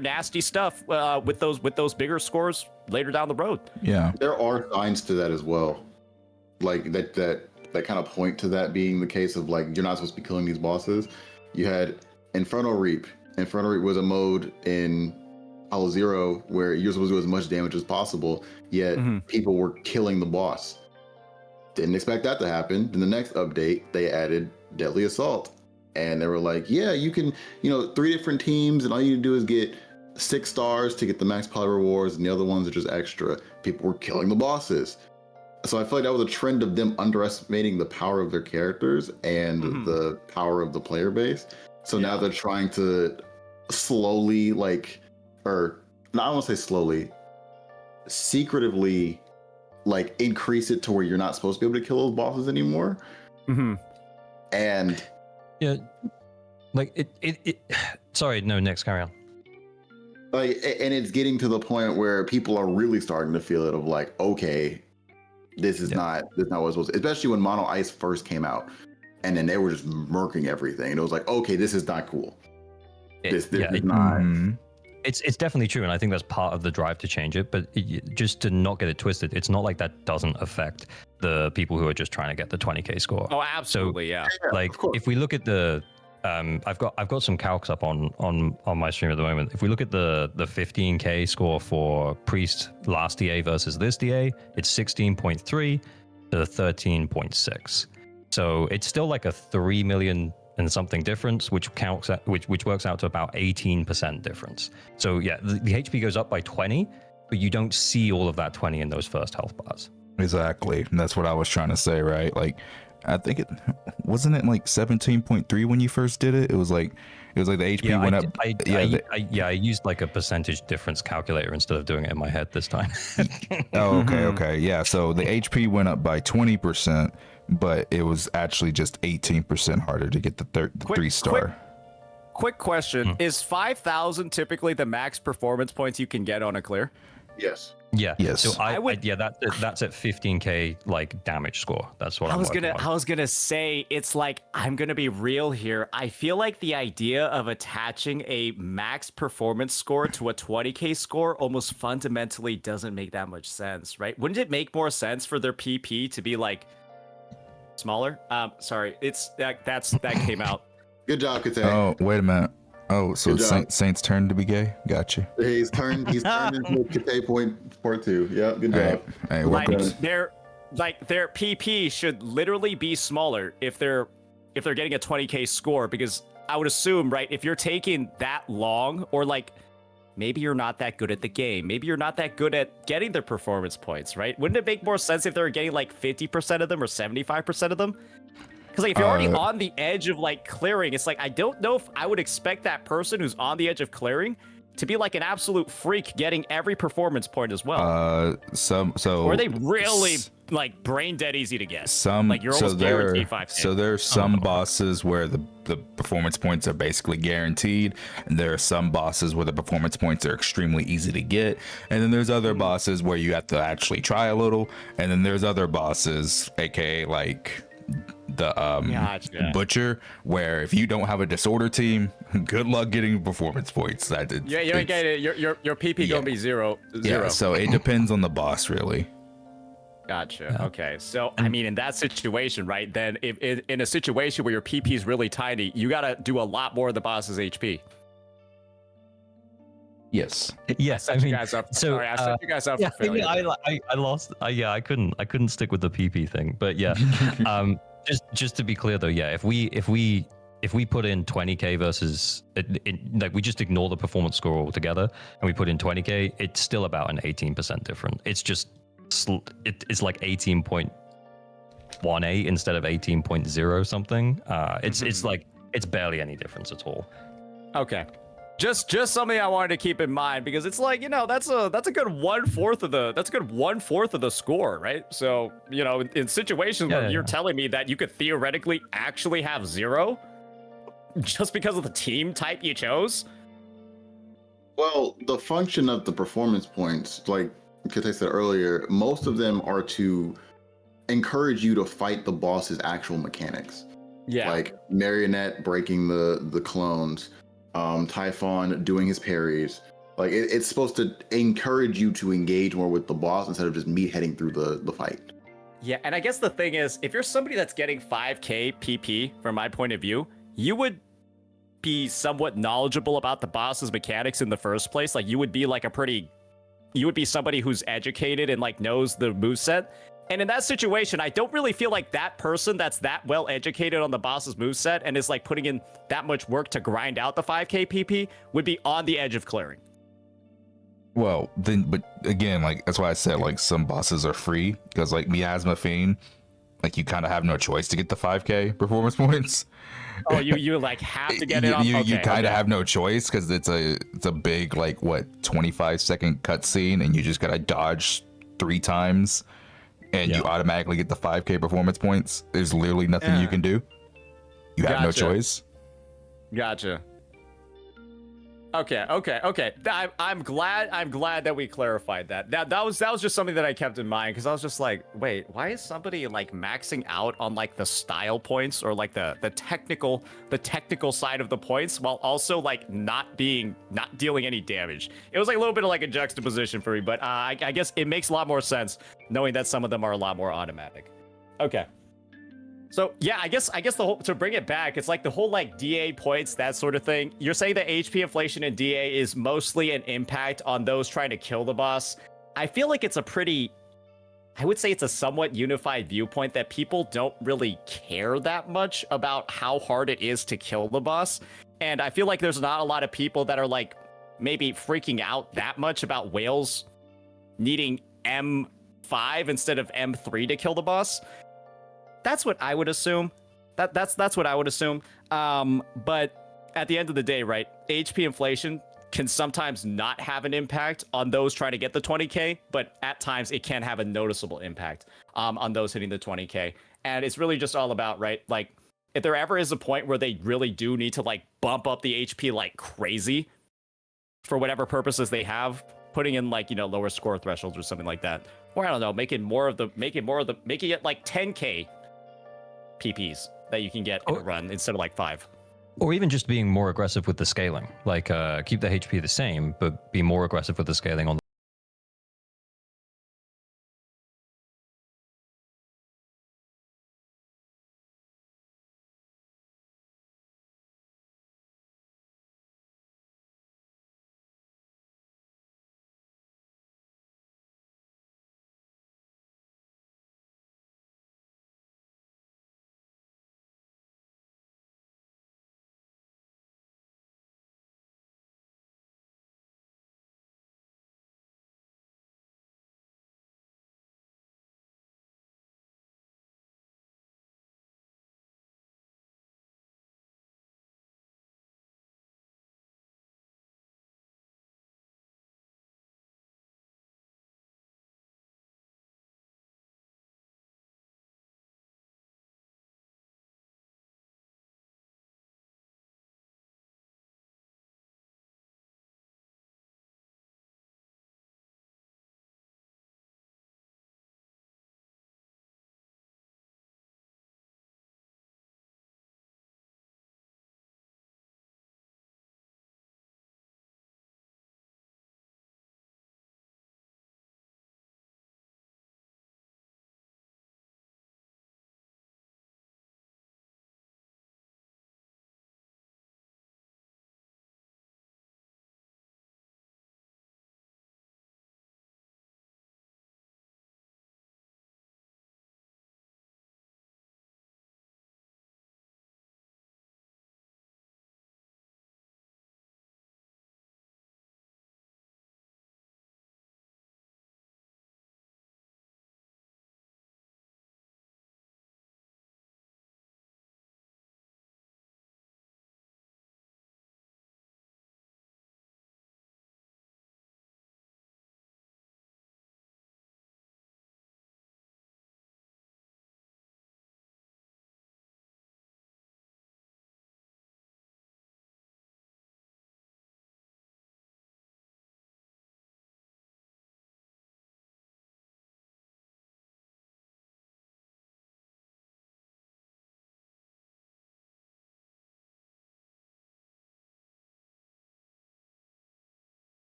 nasty stuff with those bigger scores later down the road. Yeah, there are signs to that as well, like that kind of point to that being the case of, like, you're not supposed to be killing these bosses. You had Inferno Reap. Inferno Reap was a mode in Hollow Zero where you're supposed to do as much damage as possible, yet people were killing the boss. Didn't expect that to happen. Then the next update, they added Deadly Assault, and they were like, yeah, you can, 3 different teams, and all you need to do is get 6 stars to get the max poly rewards, and the other ones are just extra. People were killing the bosses. So I feel like that was a trend of them underestimating the power of their characters and the power of the player base. So now they're trying to slowly, I won't say slowly, secretively, like, increase it to where you're not supposed to be able to kill those bosses anymore. And yeah, like it sorry, no, next, carry on. Like, and it's getting to the point where people are really starting to feel it, of like, okay, this is not what it's supposed to, especially when Mono Ice first came out, and then they were just murking everything, and it was like, okay, this is not cool. This is not. It's definitely true, and I think that's part of the drive to change it. But just to not get it twisted, it's not like that doesn't affect the people who are just trying to get the 20k score. Oh, absolutely, so, yeah. Like, if we look at the, I've got some calcs up on my stream at the moment. If we look at the 15k score for Priest last DA versus this DA, it's 16.3 to 13.6. So it's still like a 3 million and something difference, which works out to about 18% difference. So yeah, the HP goes up by 20, but you don't see all of that 20 in those first health bars. Exactly. And that's what I was trying to say, right? Like, I think it wasn't it like 17.3 when you first did it. It was like the HP went up. I used like a percentage difference calculator instead of doing it in my head this time. Oh, okay. Yeah. So the HP went up by 20%, but it was actually just 18% harder to get the 3-star. Quick question: is 5,000 typically the max performance points you can get on a clear? Yes. Yeah. Yes. So that's at 15k like damage score. That's what I was gonna say. It's like, I'm gonna be real here. I feel like the idea of attaching a max performance score to a 20k score almost fundamentally doesn't make that much sense, right? Wouldn't it make more sense for their PP to be like smaller? Sorry, that came out. Good job, Kate. Oh, wait a minute. Oh, so Good job. Saint's turn to be gay. Gotcha. He's turned into pt.2. Yeah, good All job. right. Hey, Like welcome. done. their PP should literally be smaller if they're getting a 20k score, because I would assume, right, if you're taking that long, or like maybe you're not that good at the game, maybe you're not that good at getting the performance points, right? Wouldn't it make more sense if they were getting like 50% of them or 75% of them? Because like if you're already on the edge of like clearing, it's like I don't know if I would expect that person who's on the edge of clearing to be like an absolute freak getting every performance point as well. Or are they really like brain dead easy to get? Like you're almost guaranteed 5K. So there are some bosses where the performance points are basically guaranteed, and there are some bosses where the performance points are extremely easy to get, and then there's other bosses where you have to actually try a little, and then there's other bosses, aka like the Gotcha. butcher, where if you don't have a disorder team, good luck getting performance points. You ain't get it. Your PP gonna be zero. Yeah, so it depends on the boss, really. Gotcha. Yeah. Okay. So, I mean, in that situation, right, then if in a situation where your PP is really tiny, you got to do a lot more of the boss's HP. Yes. Yes, I mean, so sorry, I set you guys up for failure. I lost. Yeah, I couldn't stick with the PP thing, but yeah. Just to be clear though, yeah, if we put in 20k versus like we just ignore the performance score altogether and we put in 20k, it's still about an 18% different. It's just it's like 18.18 instead of 18.0 something. It's like it's barely any difference at all. Okay. Just something I wanted to keep in mind, because it's like, you know, that's a good 1/4 of the score, right? So, you know, in situations where you're telling me that you could theoretically actually have 0 just because of the team type you chose. Well, the function of the performance points, like I said earlier, most of them are to encourage you to fight the boss's actual mechanics. Yeah. Like Marionette breaking the clones, Typhon doing his parries. Like it's supposed to encourage you to engage more with the boss instead of just me heading through the fight. Yeah, and I guess the thing is, if you're somebody that's getting 5k PP, from my point of view, you would be somewhat knowledgeable about the boss's mechanics in the first place. Like you would be somebody who's educated and like knows the moveset. And in that situation, I don't really feel like that person that's that well educated on the boss's moveset and is like putting in that much work to grind out the 5k PP would be on the edge of clearing. Well, then, but again, like that's why I said like some bosses are free, because like Miasma Fiend, like you kind of have no choice to get the 5k performance points. Oh, you like have to get it on. You kind of have no choice, because it's a big like 25-second cutscene, and you just gotta dodge 3 times. And you automatically get the 5k performance points. There's literally nothing you can do. You have no choice. Gotcha. Okay. I'm glad that we clarified that. That was just something that I kept in mind, because I was just like, wait, why is somebody like maxing out on like the style points or like the technical side of the points while also like not dealing any damage? It was like a little bit of like a juxtaposition for me, but I guess it makes a lot more sense knowing that some of them are a lot more automatic. Okay. So yeah, I guess the whole, to bring it back, it's like the whole like DA points, that sort of thing. You're saying that HP inflation in DA is mostly an impact on those trying to kill the boss. I feel like it's I would say it's a somewhat unified viewpoint that people don't really care that much about how hard it is to kill the boss. And I feel like there's not a lot of people that are like maybe freaking out that much about whales needing M5 instead of M3 to kill the boss. That's what I would assume. That's what I would assume. But at the end of the day, right, HP inflation can sometimes not have an impact on those trying to get the 20k, but at times it can have a noticeable impact on those hitting the 20k. And it's really just all about, right, like if there ever is a point where they really do need to like bump up the HP like crazy for whatever purposes they have, putting in like, you know, lower score thresholds or something like that, or I don't know, making it like 10k PPs that you can get in a run instead of like 5. Or even just being more aggressive with the scaling, like keep the HP the same, but be more aggressive with the scaling on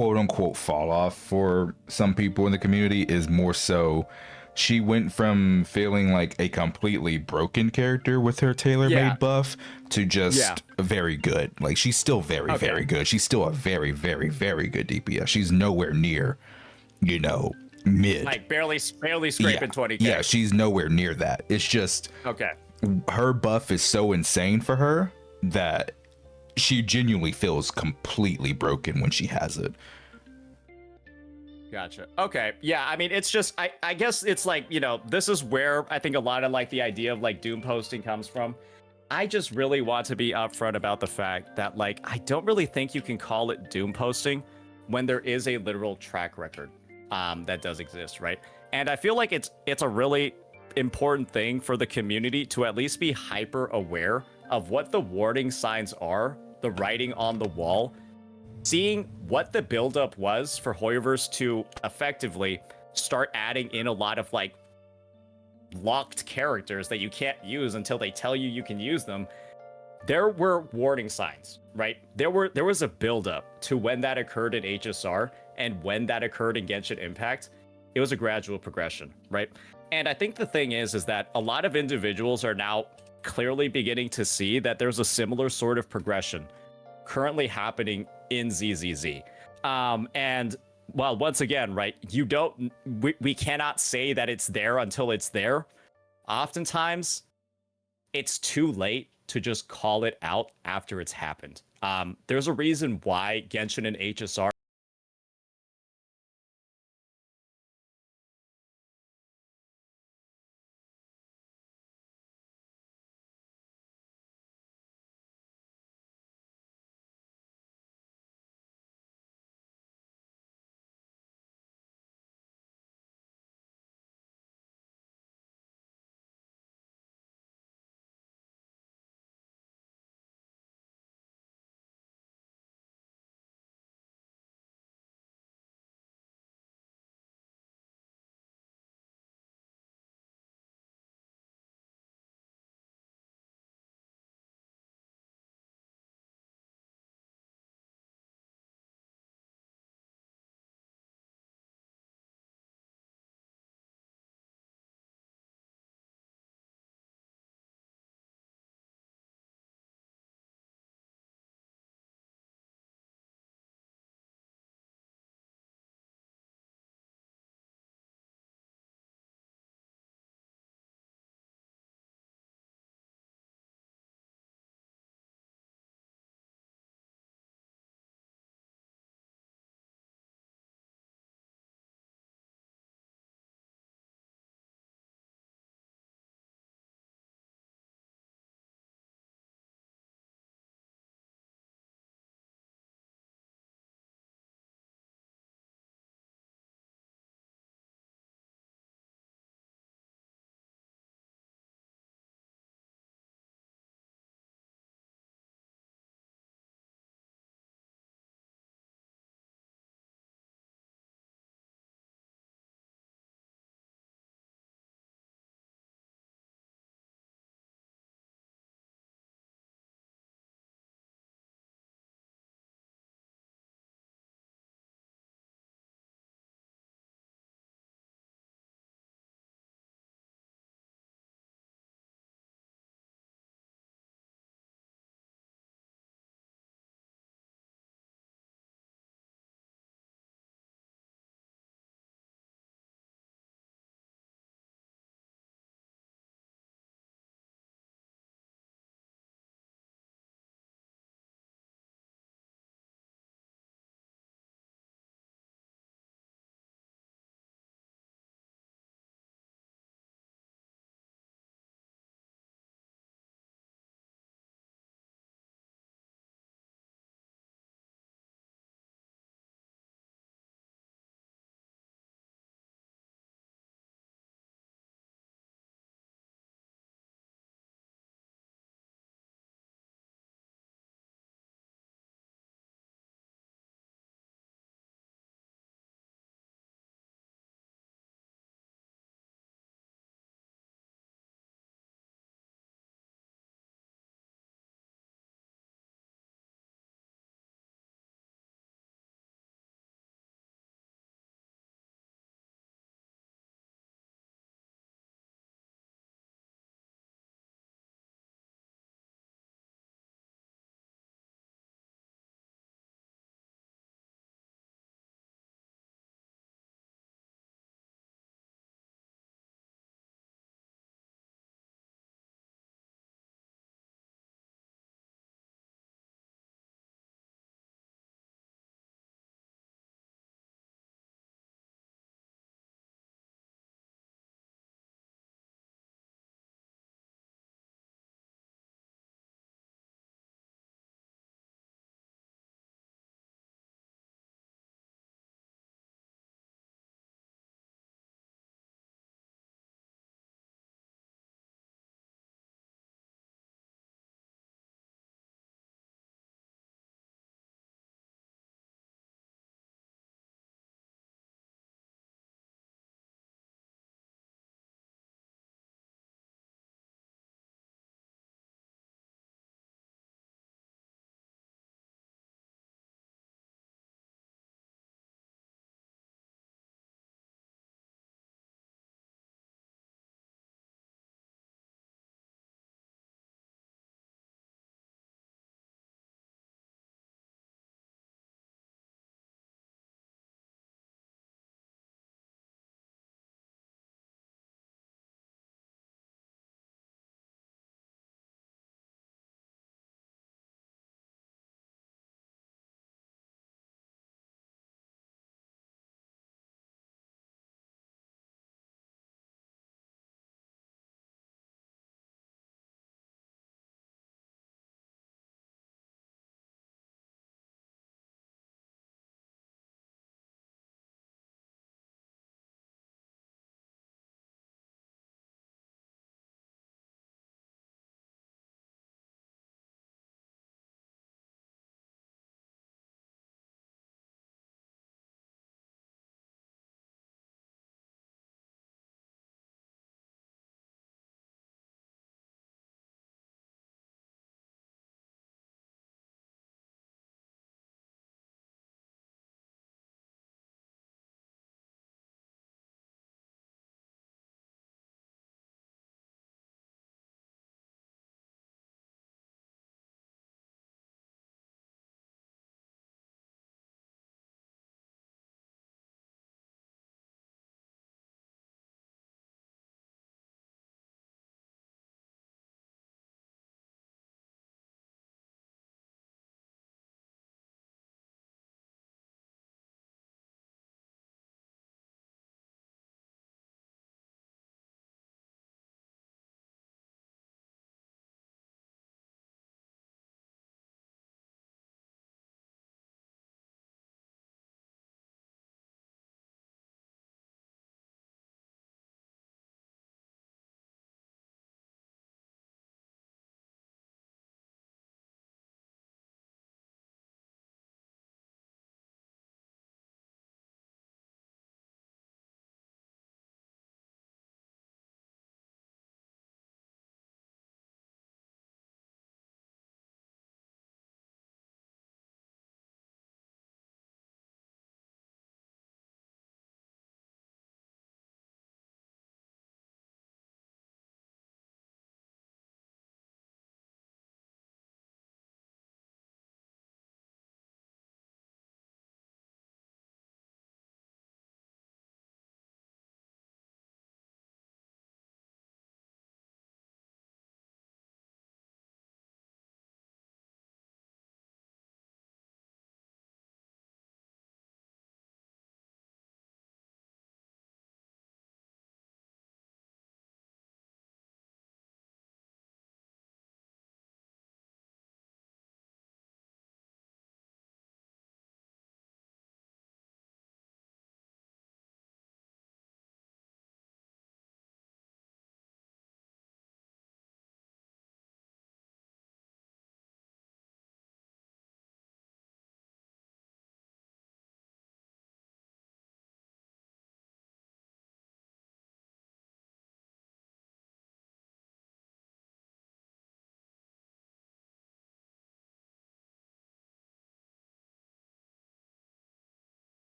quote unquote fall off for some people in the community is more so she went from feeling like a completely broken character with her tailor-made Yeah. buff to just Yeah. very good. Like she's still very, Okay. very good. She's still a very, very, very good DPS. She's nowhere near, you know, mid. Like barely scraping yeah, 20k. yeah, she's nowhere near that. It's just Okay. her buff is so insane for her that she genuinely feels completely broken when she has it. Gotcha. Okay. Yeah, I mean, it's just, I guess it's like, you know, this is where I think a lot of like the idea of like doom posting comes from. I just really want to be upfront about the fact that like, I don't really think you can call it doom posting when there is a literal track record that does exist, right? And I feel like it's a really important thing for the community to at least be hyper aware of what the warning signs are, the writing on the wall, seeing what the buildup was for Hoyoverse to effectively start adding in a lot of like locked characters that you can't use until they tell you you can use them. There were warning signs, right? There was a buildup to when that occurred in HSR and when that occurred in Genshin Impact. It was a gradual progression, right? And I think the thing is that a lot of individuals are now clearly beginning to see that there's a similar sort of progression currently happening in ZZZ. And well, once again, right, we cannot say that it's there until it's there. Oftentimes, it's too late to just call it out after it's happened. There's a reason why Genshin and HSR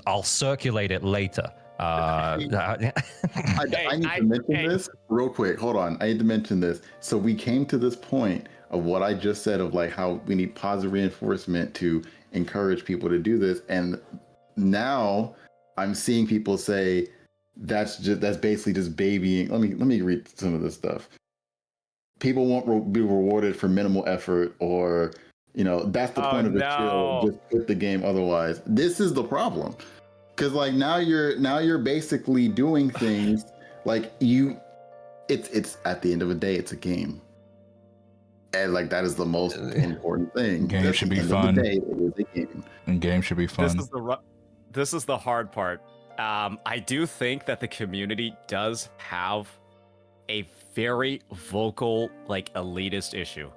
I'll circulate it later. I need to mention this real quick. Hold on. I need to mention this. So we came to this point of what I just said of like how we need positive reinforcement to encourage people to do this. And now I'm seeing people say that's basically just babying. Let me read some of this stuff. People won't be rewarded for minimal effort, or that's the point of the chill. Just quit the game otherwise. This is the problem. Because like now you're basically doing things like it's at the end of the day, it's a game. And like that is the most important thing. Game should be fun. It is a game. And game should be fun. This is the hard part. I do think that the community does have a very vocal, like, elitist issue.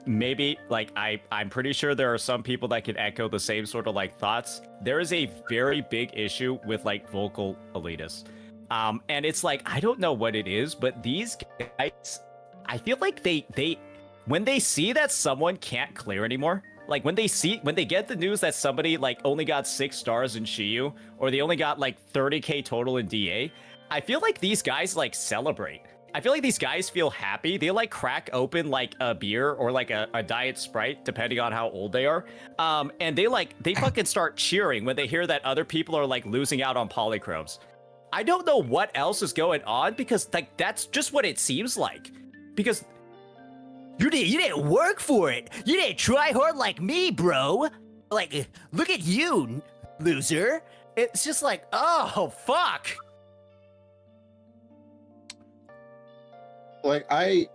Maybe like I'm pretty sure there are some people that can echo the same sort of like thoughts. There is a very big issue with like vocal elitists. And it's like, I don't know what it is, but these guys, I feel like they when they see that someone can't clear anymore, like when they get the news that somebody like only got 6 stars in Shiyu, or they only got like 30k total in DA, I feel like these guys like celebrate. I feel like these guys feel happy. They like crack open like a beer or like a Diet Sprite, depending on how old they are. And they fucking start cheering when they hear that other people are like losing out on polychromes. I don't know what else is going on, because like that's just what it seems like. Because you didn't work for it. You didn't try hard like me, bro. Like, look at you, loser. It's just like, oh fuck. Like I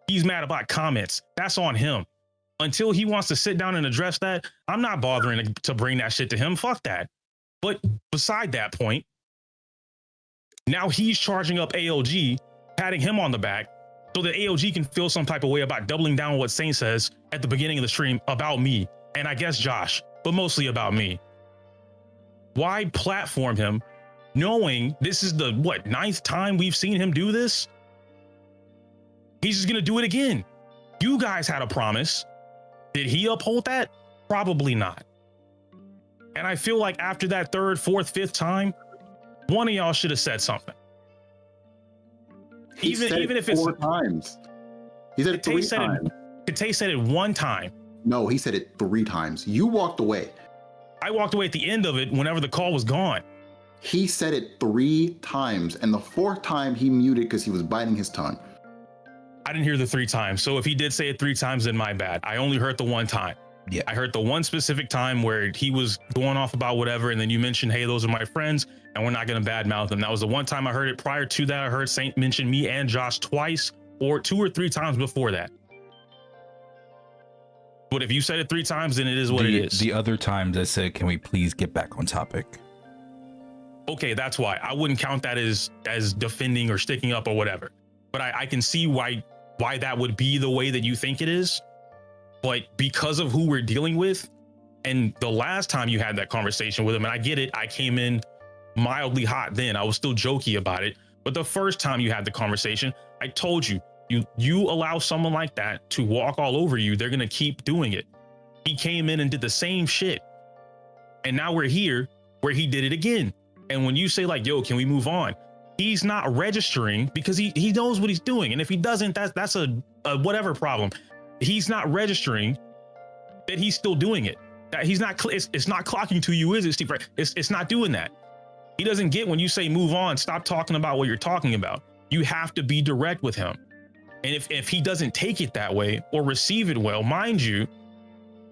He's mad about comments. That's on him. Until he wants to sit down and address that, I'm not bothering to bring that shit to him. Fuck that. But beside that point, now he's charging up ALG, patting him on the back so that ALG can feel some type of way about doubling down what Saint says at the beginning of the stream about me, and I guess Josh, but mostly about me. Why platform him knowing this is the, what, 9th time we've seen him do this? He's just gonna do it again. You guys had a promise. Did he uphold that? Probably not. And I feel like after that 3rd, 4th, 5th time, one of y'all should have said something. Even if it's 4 times. He said it 3 times. Kate said it 1 time. No, he said it 3 times. You walked away. I walked away at the end of it whenever the call was gone. He said it 3 times, and the 4th time he muted because he was biting his tongue. I didn't hear the 3 times. So if he did say it 3 times, then my bad. I only heard the 1 time. Yeah. I heard the one specific time where he was going off about whatever, and then you mentioned, hey, those are my friends, and we're not going to badmouth them. That was the 1 time I heard it. Prior to that, I heard Saint mention me and Josh twice, or 2 or 3 times before that. But if you said it 3 times, then it is what it is. The other times I said, can we please get back on topic? Okay, that's why. I wouldn't count that as defending or sticking up or whatever. But I can see why that would be the way that you think it is. But because of who we're dealing with, and the last time you had that conversation with him, and I get it, I came in mildly hot then. I was still jokey about it. But the first time you had the conversation, I told you, you allow someone like that to walk all over you, they're going to keep doing it. He came in and did the same shit. And now we're here where he did it again. And when you say like, yo, can we move on? He's not registering because he knows what he's doing. And if he doesn't, that's a whatever problem. He's not registering that he's still doing it. That he's not, it's not clocking to you, is it, Steve? It's not doing that. He doesn't get when you say move on, stop talking about what you're talking about. You have to be direct with him. And if he doesn't take it that way or receive it well, mind you,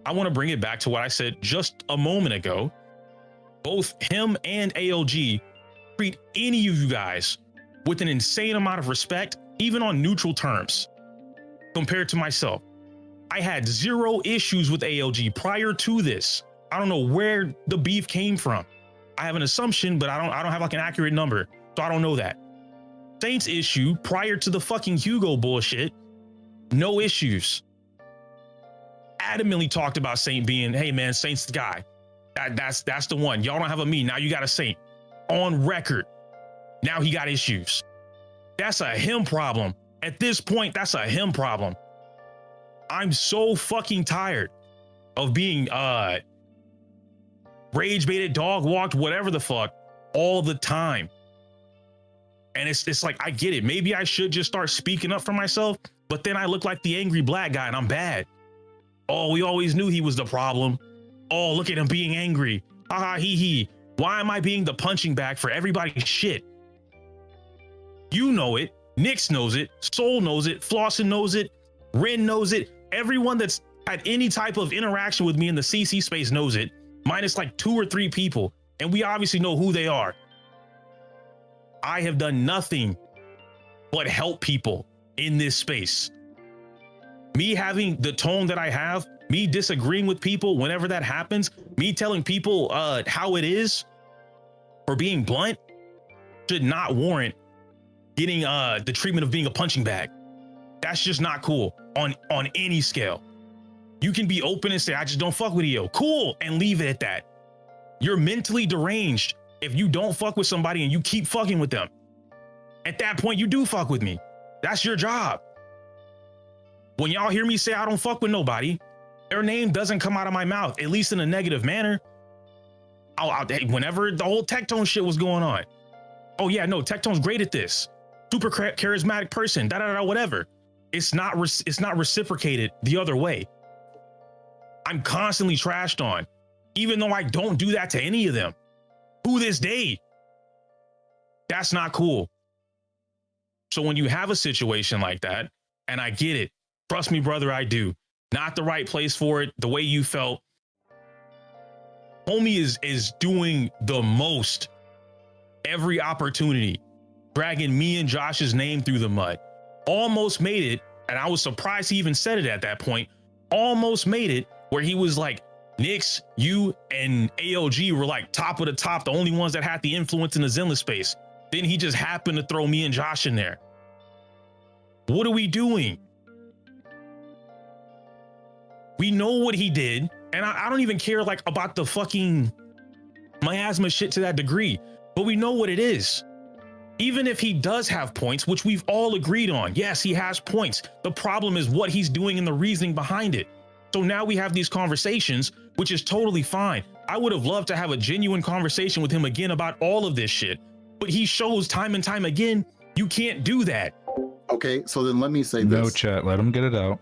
I want to bring it back to what I said just a moment ago. Both him and ALG treat any of you guys with an insane amount of respect, even on neutral terms, compared to myself. I had 0 issues with ALG prior to this. I don't know where the beef came from. I have an assumption, but I don't have like an accurate number, so I don't know that. Saint's issue prior to the fucking Hugo bullshit, no issues. Adamantly talked about Saint being, hey man, Saint's the guy. That's the one. Y'all don't have a me. Now you got a Saint on record. Now he got issues. That's a him problem. At this point, that's a him problem. I'm so fucking tired of being rage baited, dog walked, whatever the fuck, all the time. And it's like, I get it. Maybe I should just start speaking up for myself, but then I look like the angry black guy and I'm bad. Oh, we always knew he was the problem. Oh, look at him being angry. Ha ha, hee hee. Why am I being the punching bag for everybody's shit? You know it. Nyx knows it. Soul knows it. Flossin knows it. Ren knows it. Everyone that's had any type of interaction with me in the CC space knows it, minus like 2 or 3 people. And we obviously know who they are. I have done nothing but help people in this space. Me having the tone that I have, me disagreeing with people whenever that happens, me telling people how it is, or being blunt, should not warrant getting the treatment of being a punching bag. That's just not cool on any scale. You can be open and say, I just don't fuck with EO. Cool, and leave it at that. You're mentally deranged if you don't fuck with somebody and you keep fucking with them. At that point, you do fuck with me. That's your job. When y'all hear me say I don't fuck with nobody, their name doesn't come out of my mouth, at least in a negative manner. Whenever the whole Tectone shit was going on. Oh yeah, no, Tectone's great at this. Super charismatic person, whatever. It's not reciprocated the other way. I'm constantly trashed on, even though I don't do that to any of them. To this day. That's not cool. So when you have a situation like that, and I get it, trust me, brother, I do. Not the right place for it, the way you felt. Homie is doing the most every opportunity, dragging me and Josh's name through the mud. Almost made it And I was surprised he even said it at that point. Almost made it where he was like, Nyx, you and ALG were like top of the top, the only ones that had the influence in the zenless space. Then he just happened to throw me and Josh in there. What are we doing? We know what he did, and I don't even care like about the fucking miasma shit to that degree, but we know what it is. Even if he does have points, which we've all agreed on, yes, he has points. The problem is what he's doing and the reasoning behind it. So now we have these conversations, which is totally fine. I would have loved to have a genuine conversation with him again about all of this shit, but he shows time and time again, you can't do that. Okay, so then let me say No, this. chat. Let him get it out.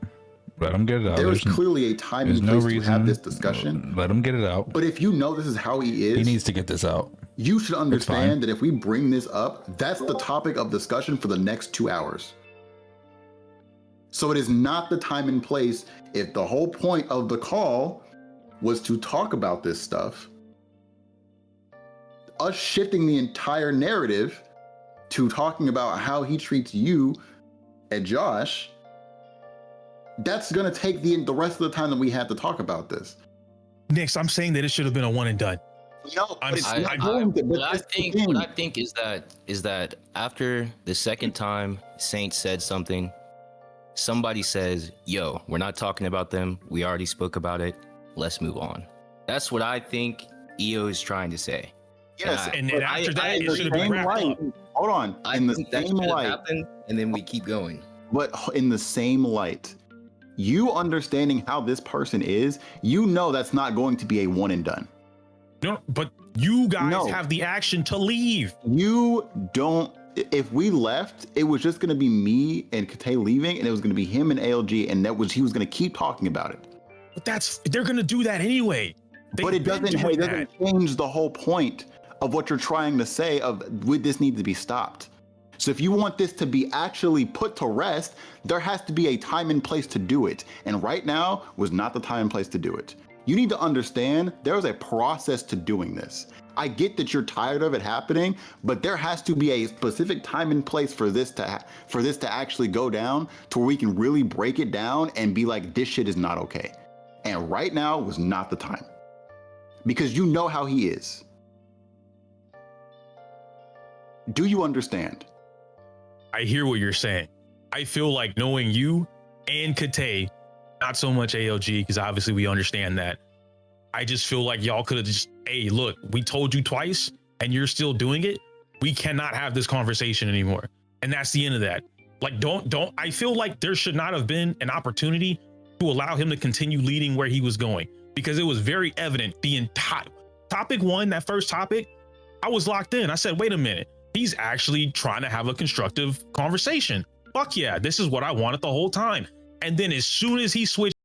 Let him get it out. There is clearly a time and place to have this discussion. Let him get it out. But if you know this is how he is, He needs to get this out. you should understand that if we bring this up, that's the topic of discussion for the next 2 hours. So it is not the time and place. If the whole point of the call was to talk about this stuff, us shifting the entire narrative to talking about how he treats you and Josh, that's going to take the rest of the time that we had to talk about this. Nyx, I'm saying that it should have been a one and done. No, What I think is that after the second time Saint said something, somebody says, yo, we're not talking about them. We already spoke about it. Let's move on. That's what I think EO is trying to say. Yes, And then after that, it should have been wrapped up. Hold on. I In the think that same should have light, happened, and then we keep going. but in the same light, you understanding how this person is, you know that's not going to be a one and done. No, but you guys No. have the action to leave. You don't. If we left, it was just going to be me and Kate leaving, and it was going to be him and ALG, and he was going to keep talking about it. But they're gonna do that anyway. But it doesn't change the whole point of what you're trying to say of would this need to be stopped. So if you want this to be actually put to rest, there has to be a time and place to do it. And right now was not the time and place to do it. You need to understand there is a process to doing this. I get that you're tired of it happening, but there has to be a specific time and place for this to actually go down to where we can really break it down and be like, this shit is not okay. And right now was not the time. Because you know how he is. Do you understand? I hear what you're saying. I feel like knowing you and Kate, not so much ALG, because obviously we understand that. I just feel like y'all could have just, hey, look, we told you twice and you're still doing it. We cannot have this conversation anymore. And that's the end of that. Like, I feel like there should not have been an opportunity to allow him to continue leading where he was going, because it was very evident the entire topic one, that first topic, I was locked in. I said, wait a minute. He's actually trying to have a constructive conversation. Fuck yeah, this is what I wanted the whole time. And then as soon as he switched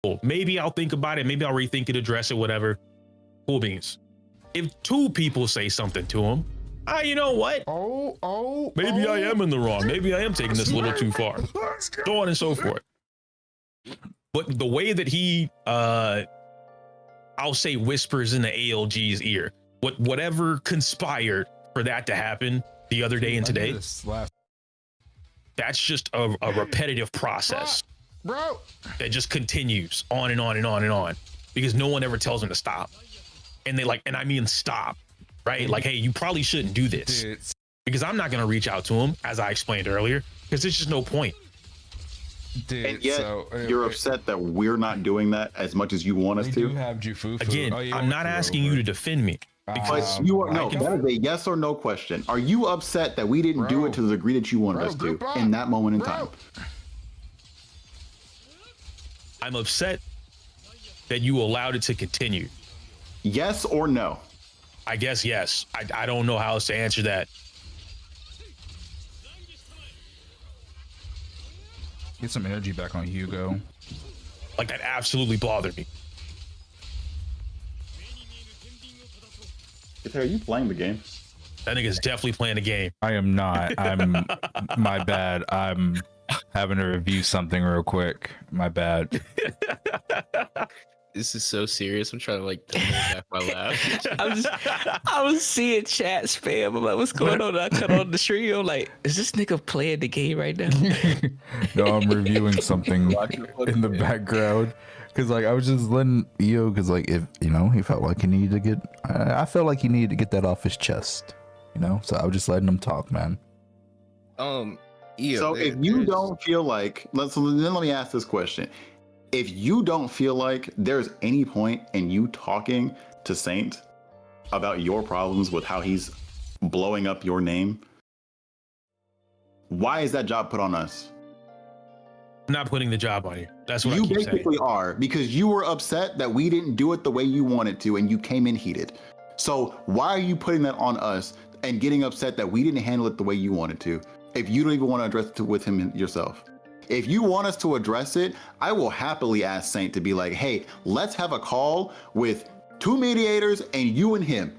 Cool. Maybe I'll think about it. Maybe I'll rethink it, address it, whatever. Cool beans. If 2 people say something to him, you know what? Maybe I am in the wrong. Maybe I am taking this a little too far. So on and so forth. But the way that he, I'll say, whispers in the ALG's ear, whatever conspired for that to happen the other day and today, that's just a repetitive process, bro, that just continues on and on and on and on, because no one ever tells him to stop. And they and I mean stop, right? Like, hey, you probably shouldn't do this, because I'm not going to reach out to him, as I explained earlier, because there's just no point. Dude, and yet you're upset that we're not doing that as much as you want us to. Have Jufufu. Again, I'm not asking you to defend me. But you are that is a yes or no question. Are you upset that we didn't do it to the degree that you wanted us to in that moment in time? I'm upset that you allowed it to continue. Yes or no? I guess yes. I don't know how else to answer that. Get some energy back on Hugo. Like, that absolutely bothered me. Are you playing the game? That nigga's definitely playing the game. I am not. I'm my bad. I'm having to review something real quick. My bad. This is so serious. I'm trying to back my laugh. I was seeing chat spam. I'm like, what's going on? I cut on the stream. I'm like, is this nigga playing the game right now? No, I'm reviewing something in the background. Cause I was just letting EO, cause if he felt like he needed to get, I felt like he needed to get that off his chest, So I was just letting him talk, man. EO, so if you don't feel like, let me ask this question: if you don't feel like there's any point in you talking to Saint about your problems with how he's blowing up your name, why is that job put on us? I'm not putting the job on you. That's what you I keep basically saying. are, because you were upset that we didn't do it the way you wanted to, and you came in heated. So why are you putting that on us and getting upset that we didn't handle it the way you wanted to, if you don't even want to address it with him yourself? If you want us to address it, I will happily ask Saint to be like, hey, let's have a call with 2 mediators and you and him.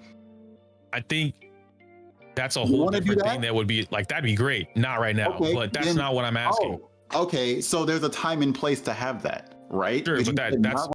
I think that's a whole different thing that would be that'd be great. Not right now, but that's not what I'm asking. Okay, so there's a time and place to have that, right? Sure, but